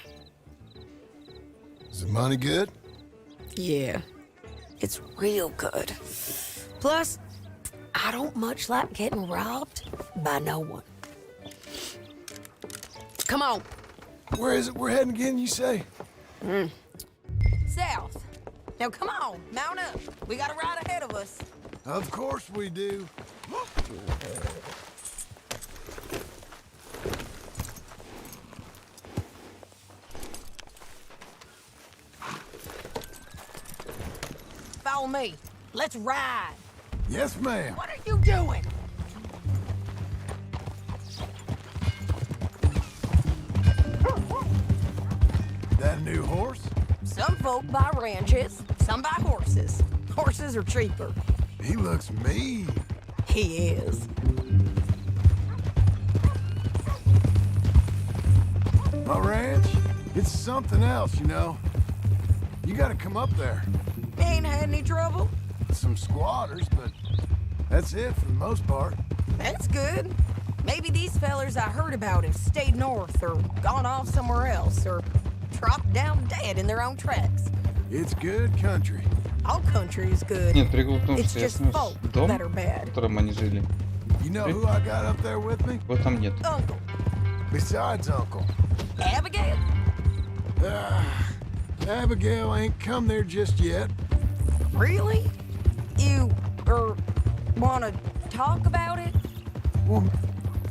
Is the money good? Yeah, it's real good. Plus, I don't much like getting robbed by no one. Come on. Where is it we're heading again, you say? South. Now come on, mount up. We got a ride ahead of us. Of course we do. Follow me. Let's ride. Yes, ma'am. What are you doing? That a new horse? Some folk buy ranches, some buy horses. Horses are cheaper. He looks mean. He is. My ranch, it's something else, you know. You gotta come up there. Ain't had any trouble? Some squatters, but that's it for the most part. That's good. Maybe these fellers I heard about have stayed north or gone off somewhere else or dropped down dead in their own tracks. It's good country. All country is good. Нет, прикол в том, It's что я just снес folk дом, that are в bad. котором они жили. You know who I got up there with me? Вот там нет. Uncle. Besides Uncle. Abigail? Abigail ain't come there just yet. Really? You, wanna talk about it? Well,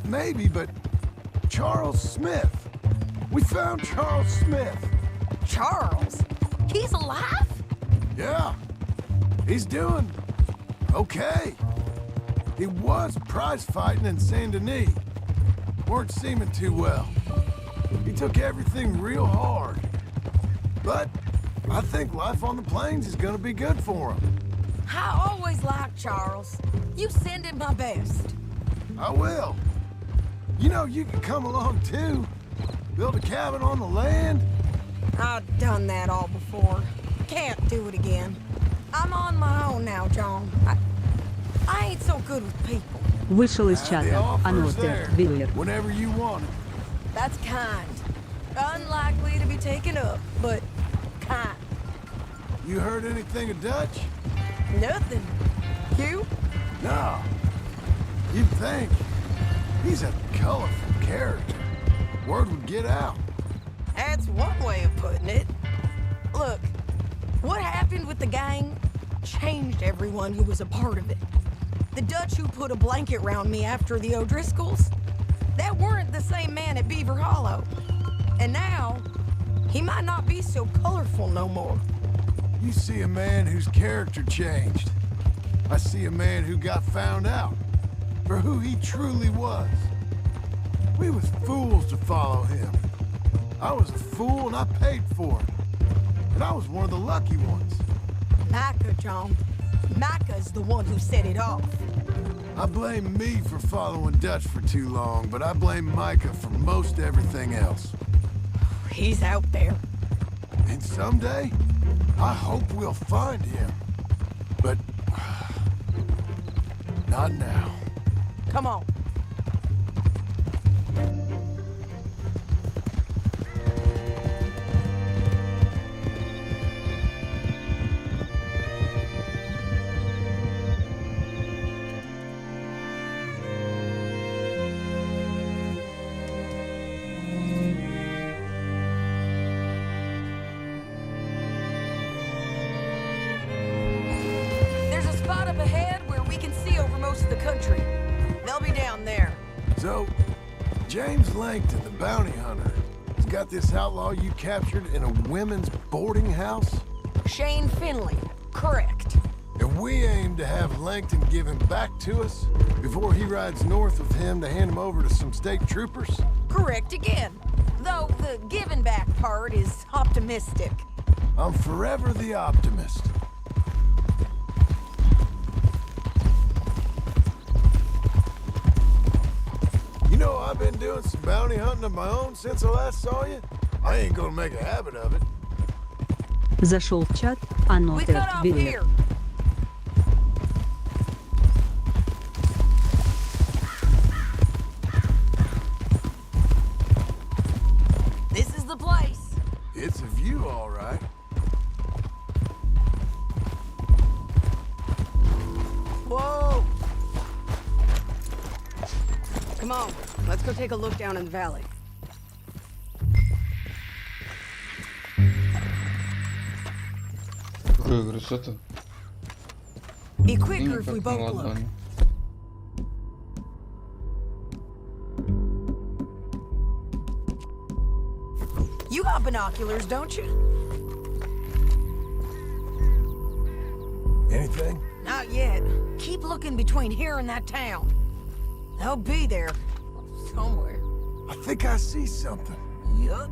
maybe, but Charles Smith. We found Charles Smith. Charles? He's alive? Yeah. He's doing okay. He was prize fighting in Saint Denis. Weren't seeming too well. He took everything real hard. But I think life on the plains is gonna be good for him. I always liked Charles. You send him my best. I will. You know, you can come along too. Build a cabin on the land. I've done that all before. Can't do it again. I'm on my own now, John. I ain't so good with people. Вышел из чата. Another viewer. Whenever you want it. That's kind. Unlikely to be taken up, but kind. You heard anything of Dutch? Nothing. You? No. You'd think. He's a colorful character. Word would get out. That's one way of putting it. Look, what happened with the gang changed everyone who was a part of it. The Dutch who put a blanket around me after the O'Driscolls, that weren't the same man at Beaver Hollow. And now, he might not be so colorful no more. You see a man whose character changed. I see a man who got found out for who he truly was. We was fools to follow him. I was a fool and I paid for it. And I was one of the lucky ones. Micah, John. Micah's the one who set it off. I blame me for following Dutch for too long, but I blame Micah for most everything else. He's out there. And someday, I hope we'll find him. But not now. Come on. Langton, the bounty hunter, has got this outlaw you captured in a women's boarding house? Shane Finley, correct. And we aim to have Langton give him back to us before he rides north with him to hand him over to some state troopers? Correct again. Though the giving back part is optimistic. I'm forever the optimist. You know, I've been doing some bounty hunting of my own since I last saw you. I ain't gonna make a habit of it. Зашел в чат. Another viewer. This is the place. It's a view, all right. Whoa! Come on, let's go take a look down in the valley. Be quicker if we both look. You got binoculars, don't you? Anything? Not yet. Keep looking between here and that town. They'll be there. Somewhere. I think I see something. Yup.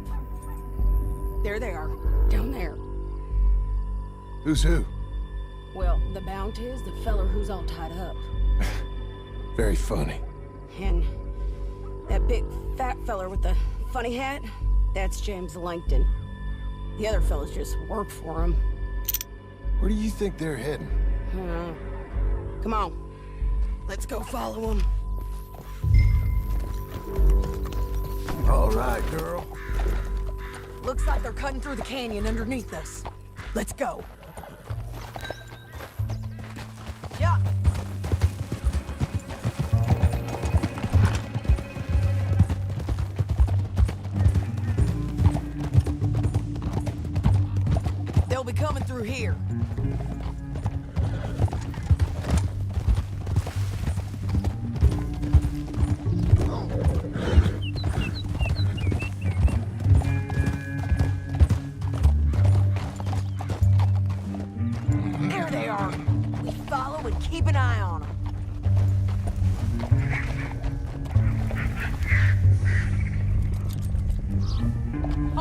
There they are. Down there. Who's who? Well, the bounty is the feller who's all tied up. Very funny. And that big fat feller with the funny hat, that's James Langton. The other fellas just work for him. Where do you think they're heading? Come on. Let's go follow them. All right, girl. Looks like they're cutting through the canyon underneath us. Let's go. Yeah. They'll be coming through here.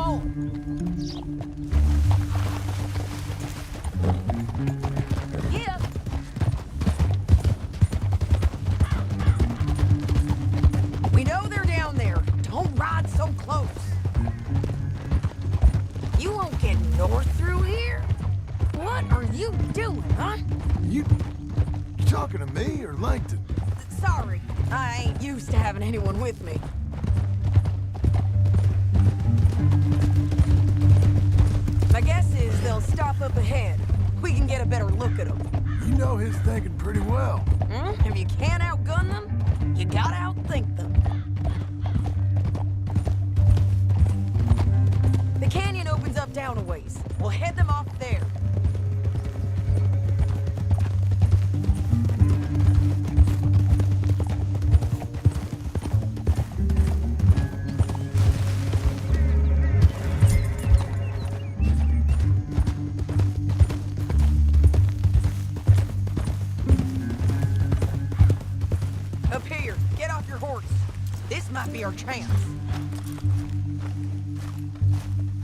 hole. Yeah. We know they're down there. Don't ride so close. You won't get north through here? What are you doing, huh? You talking to me or Langton? Sorry, I ain't used to having anyone with me. My guess is they'll stop up ahead. We can get a better look at them. You know his thinking pretty well. If you can't outgun them, you gotta outthink them. The canyon opens up down a ways. We'll head them off there. Up here, get off your horse. This might be our chance.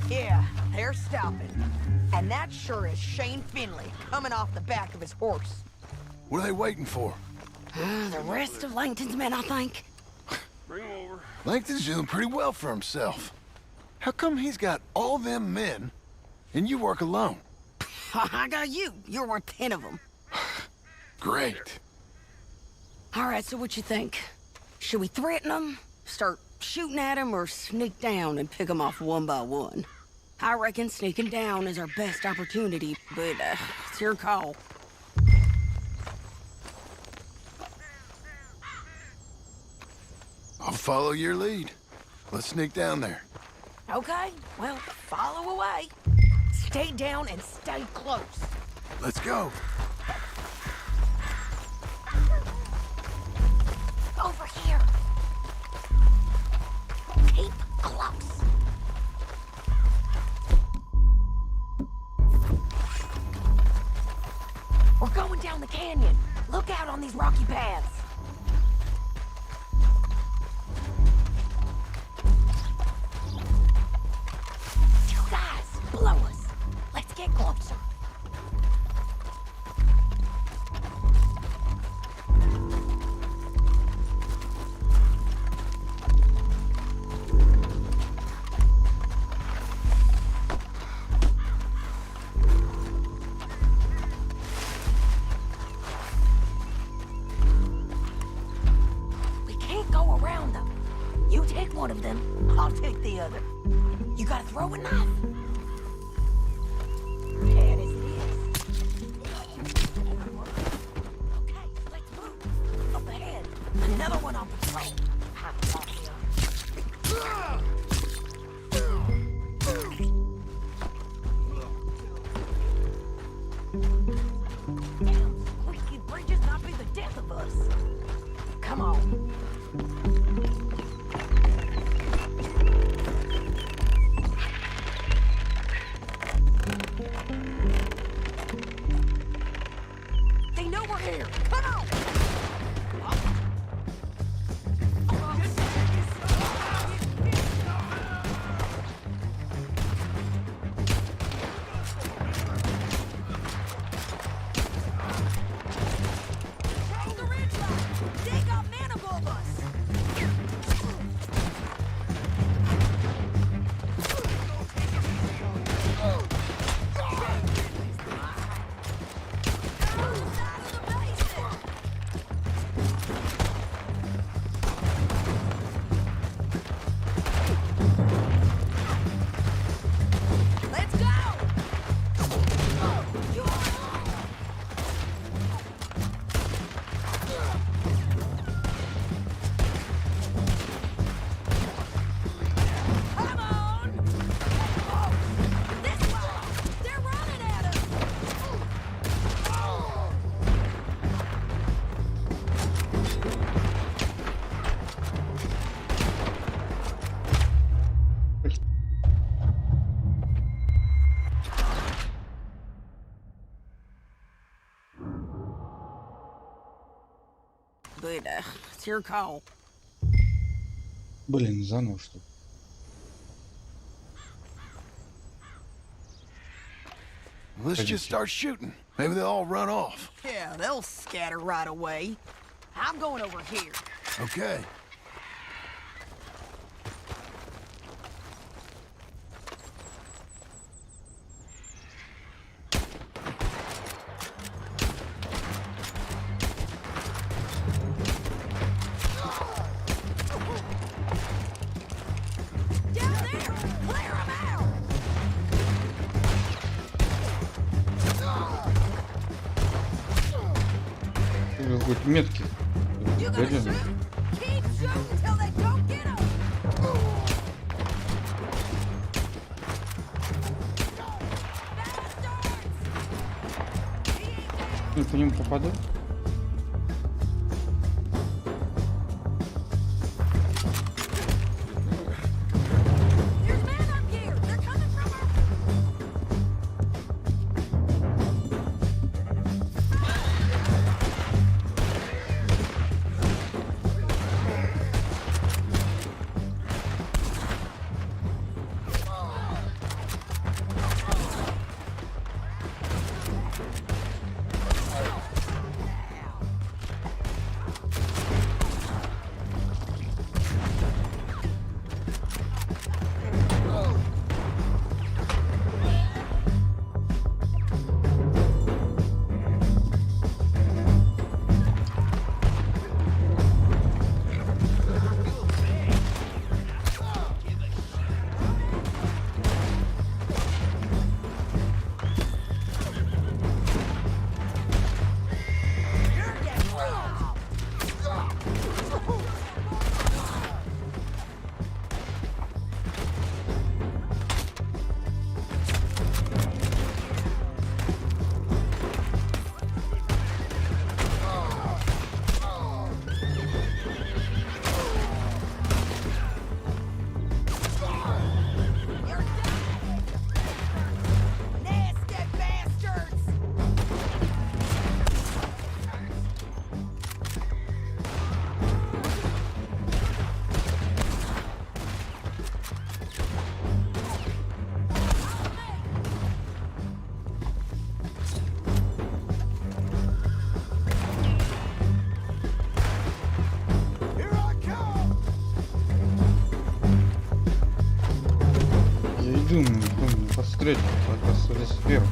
Yeah, they're stopping. And that sure is Shane Finley coming off the back of his horse. What are they waiting for? The rest of Langton's men, I think. Bring him over. Langton's doing pretty well for himself. How come he's got all them men and you work alone? I got you. You're worth 10 of them. Great. All right, so what you think? Should we threaten them, start shooting at them, or sneak down and pick them off one by one? I reckon sneaking down is our best opportunity, but it's your call. I'll follow your lead. Let's sneak down there. Okay, well, follow away. Stay down and stay close. Let's go. Over here. Keep close. We're going down the canyon. Look out on these rocky paths. You guys, blow us. Let's get closer. One of them, I'll take the other. You gotta throw a knife. Bad as it is. Okay, let's move. Up ahead. Another one on patrol. Damn, squeaky bridges not be the death of us. Come on. But it's your call. Блин, заново что ли? Let's just start shooting. Maybe they'll all run off. Yeah, they'll scatter right away. I'm going over here. Okay. Хоть метки. Пойдем. Я по нему попаду. Посмотреть, только здесь сверху.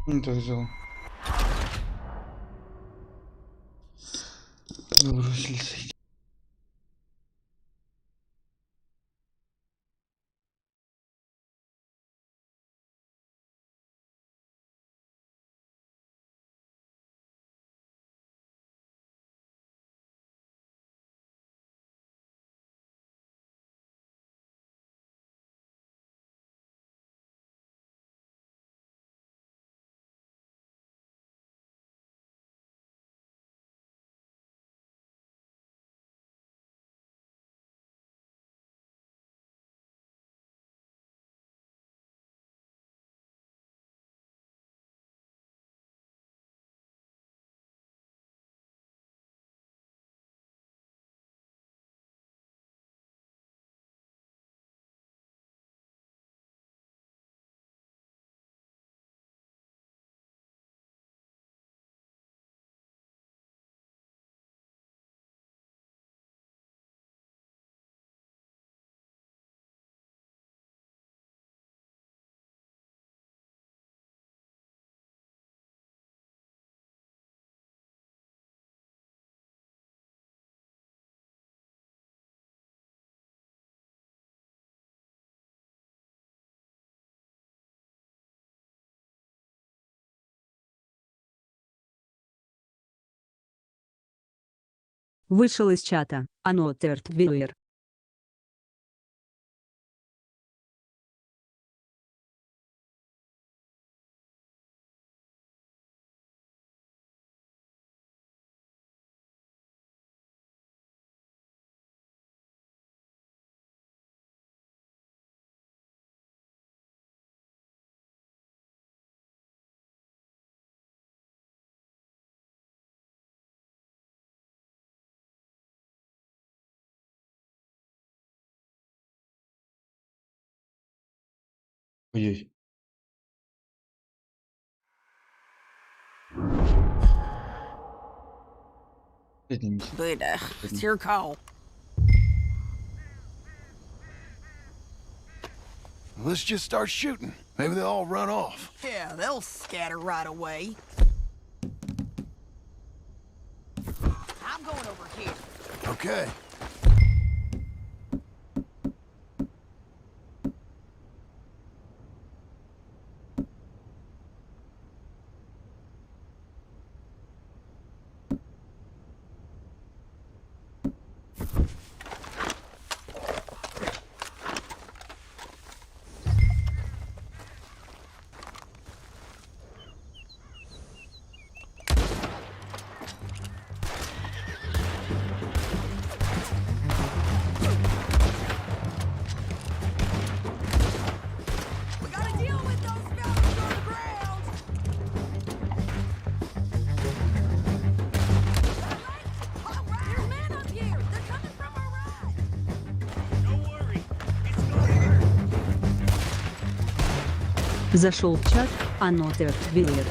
Это взял. Бросился. Вышел из чата. Анотер Твиттер. Ой-ой. But it's your call. Let's just start shooting. Maybe they'll all run off. Yeah, they'll scatter right away. I'm going over here. Okay. Зашел в чат. Анотер Твиттер.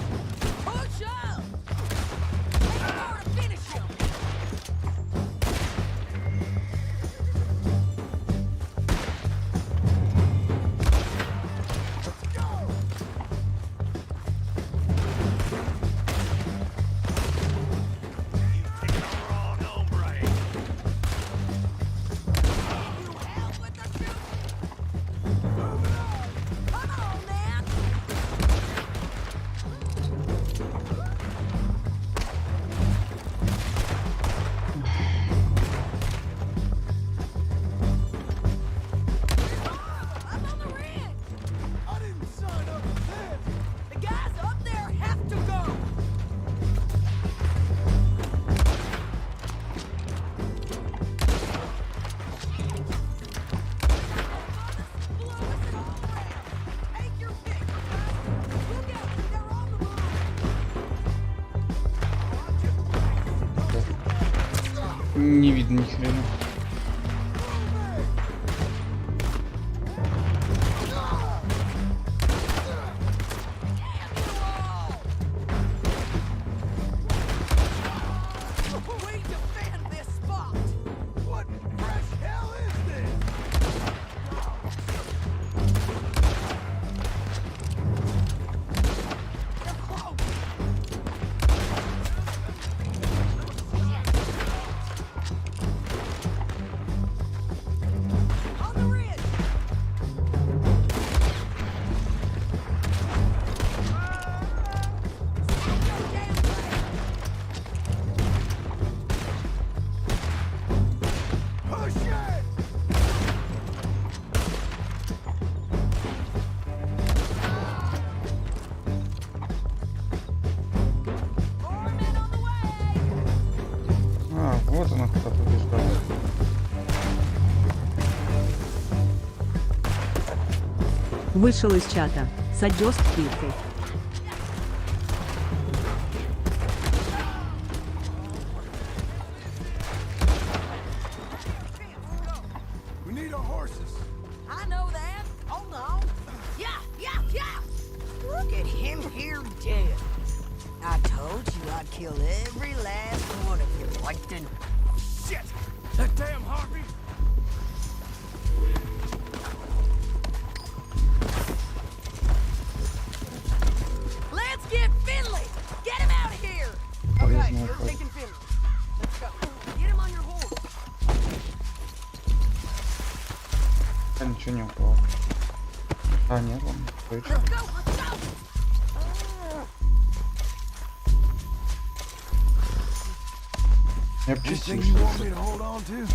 Не видно ни хрена. Вышел из чата. Жесткий ты. We need our horses. I know that. Hold on. Yeah. Look at him here dead. I told you I'd kill every last one of you, Langton. Shit! That damn Harvey! Let's get Finley! Get him out of here! Okay, you're taking Finley. Let's go. Get him on your horse. А ничего не упало. А, нет, ладно, точно. Let's go! Я Anything you want me to hold on to?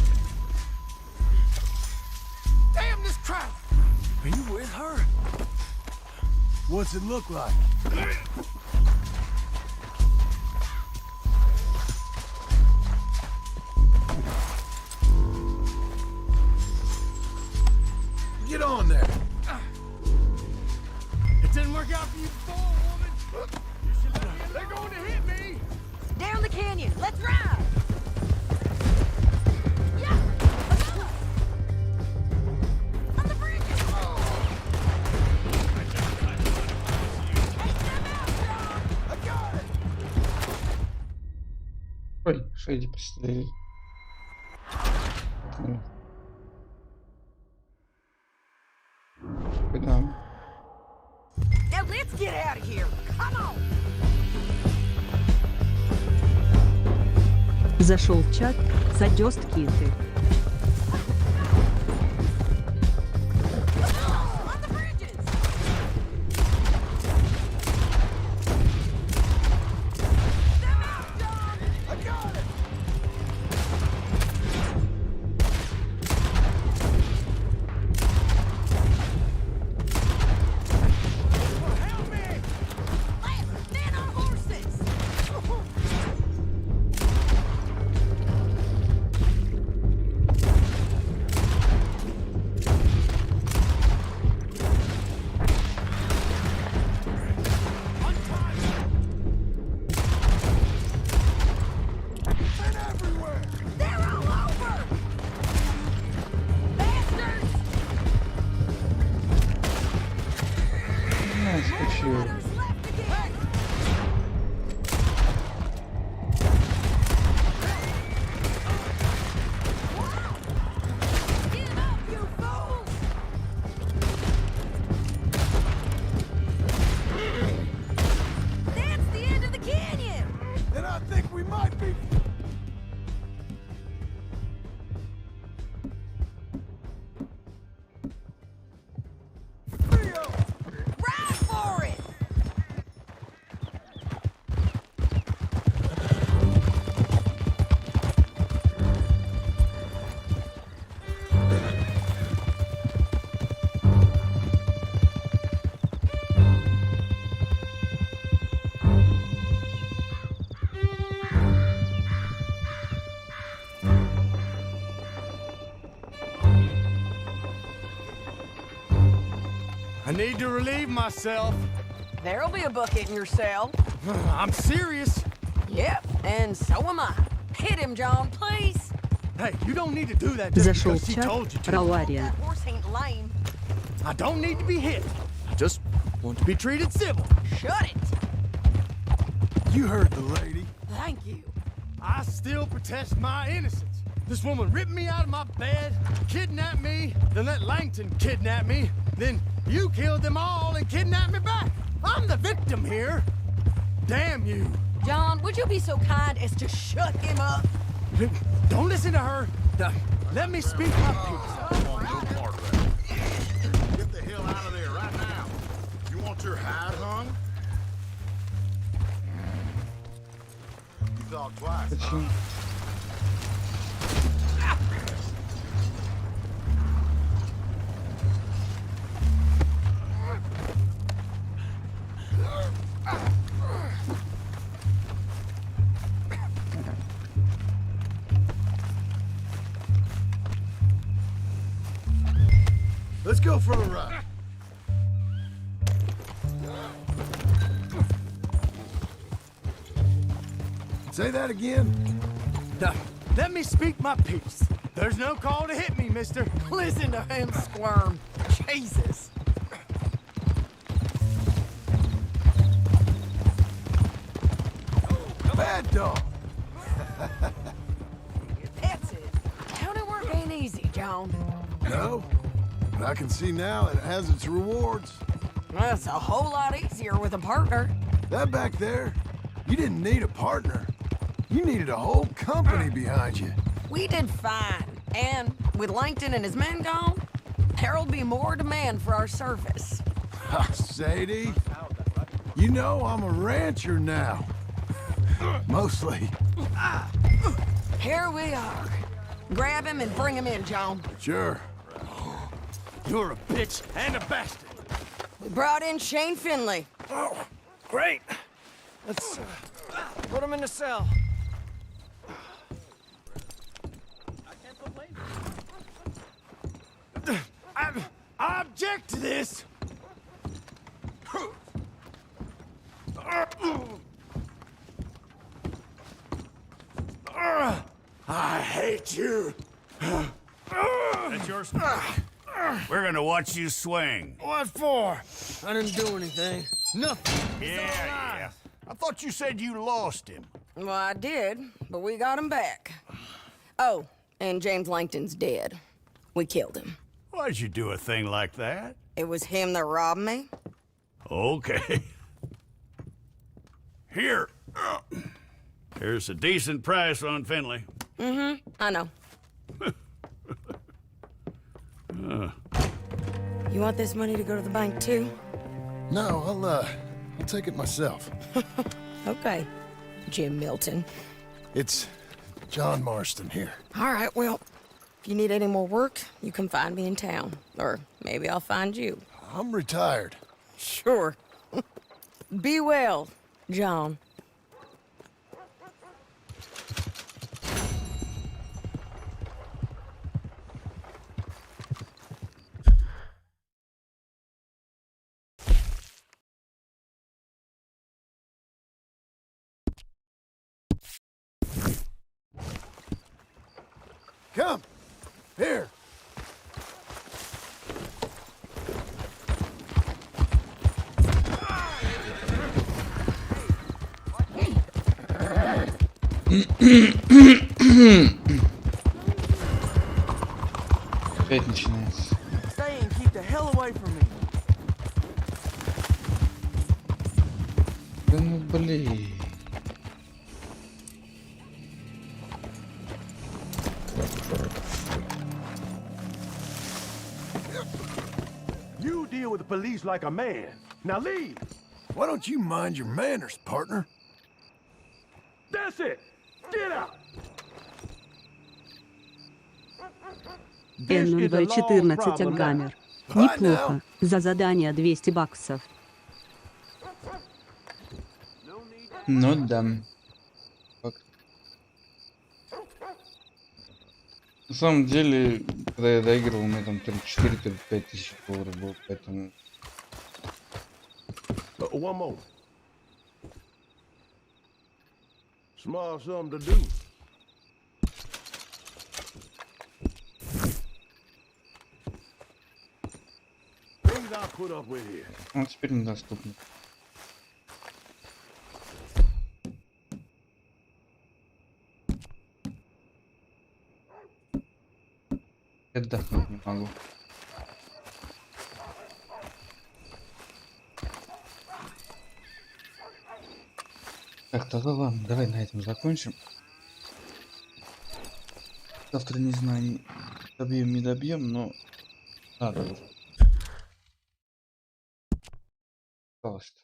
Damn this crowd! Are you with her? What's it look like? Get on there. It didn't work out for you before, woman. You should let me. They're going to hit me. Down the canyon. Let's ride! Ой, Шейди посмотрели. Куда? Now let's get out of here. Come on. Зашел в чат. Жесткий ты. I need to relieve myself. There'll be a bucket in your cell. I'm serious. Yep, and so am I. Hit him, John, please. Hey, you don't need to do that just Зашел because в she чат. told you to. Рауария. Horse ain't lame. I don't need to be hit. I just want to be treated civil. Shut it. You heard the lady. Thank you. I still protest my innocence. This woman ripped me out of my bed, kidnapped me, then let Langton kidnap me, then you killed them all and kidnapped me back. I'm the victim here. Damn you. John, would you be so kind as to shut him up? Don't listen to her. Let me speak my piece. Get the hell out of there right now. You want your hide hung? You thought twice, huh? Let's go for a ride. Say that again? Now, let me speak my piece. There's no call to hit me, mister. Listen to him squirm. Jesus. Bad dog. That's it. County work ain't easy, John. No, but I can see now it has its rewards. That's a whole lot easier with a partner. That back there, you didn't need a partner. You needed a whole company behind you. We did fine. And with Langton and his men gone, there'll be more demand for our service. Sadie, you know I'm a rancher now. Mostly. Here we are. Grab him and bring him in, John. Sure. You're a bitch and a bastard. We brought in Shane Finley. Oh, great. Let's put him in the cell. I object to this. I hate you. That's yours. We're gonna watch you swing. What for? I didn't do anything. Nothing. Yeah. I thought you said you lost him. Well, I did, but we got him back. Oh, and James Langton's dead. We killed him. Why'd you do a thing like that? It was him that robbed me. Okay. Here. Here's a decent price on Finley. Mm-hmm, I know. You want this money to go to the bank, too? No, I'll take it myself. Okay, Jim Milton. It's John Marston here. All right, well, if you need any more work, you can find me in town. Or maybe I'll find you. I'm retired. Sure. Be well, John. Come. Here. Опять начинается. Stay and keep the hell away from me. Да ну блин. You deal with the police like a man. Now leave. Why don't you mind your manners, partner? That's it. Get out. N014 Агамер. Неплохо. За задание $200. Ну да. Факт. На самом деле, когда я доигрывал, у меня там то ли 4, то ли 5 тысяч долларов было, поэтому... One more. Small something to do. Things I put up with here. Он теперь недоступен. Отдохнуть не могу. Так, тогда ладно, давай на этом закончим. Завтра не знаю, добьем, не добьем, но надо уже. Пожалуйста.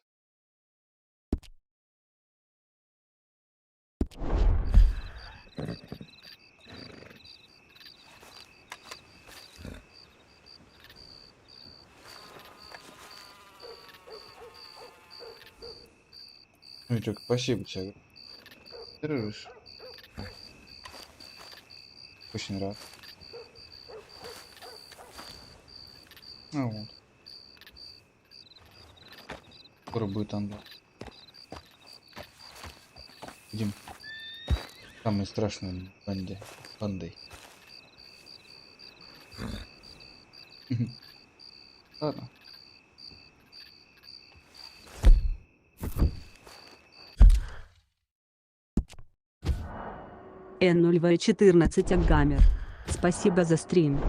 Витек, спасибо тебе. Террорист. Очень рад. Ну вот. Скоро будет анбан. Идем. Самый страшный бандой. Ладно. N014 Агамер. Спасибо за стрим.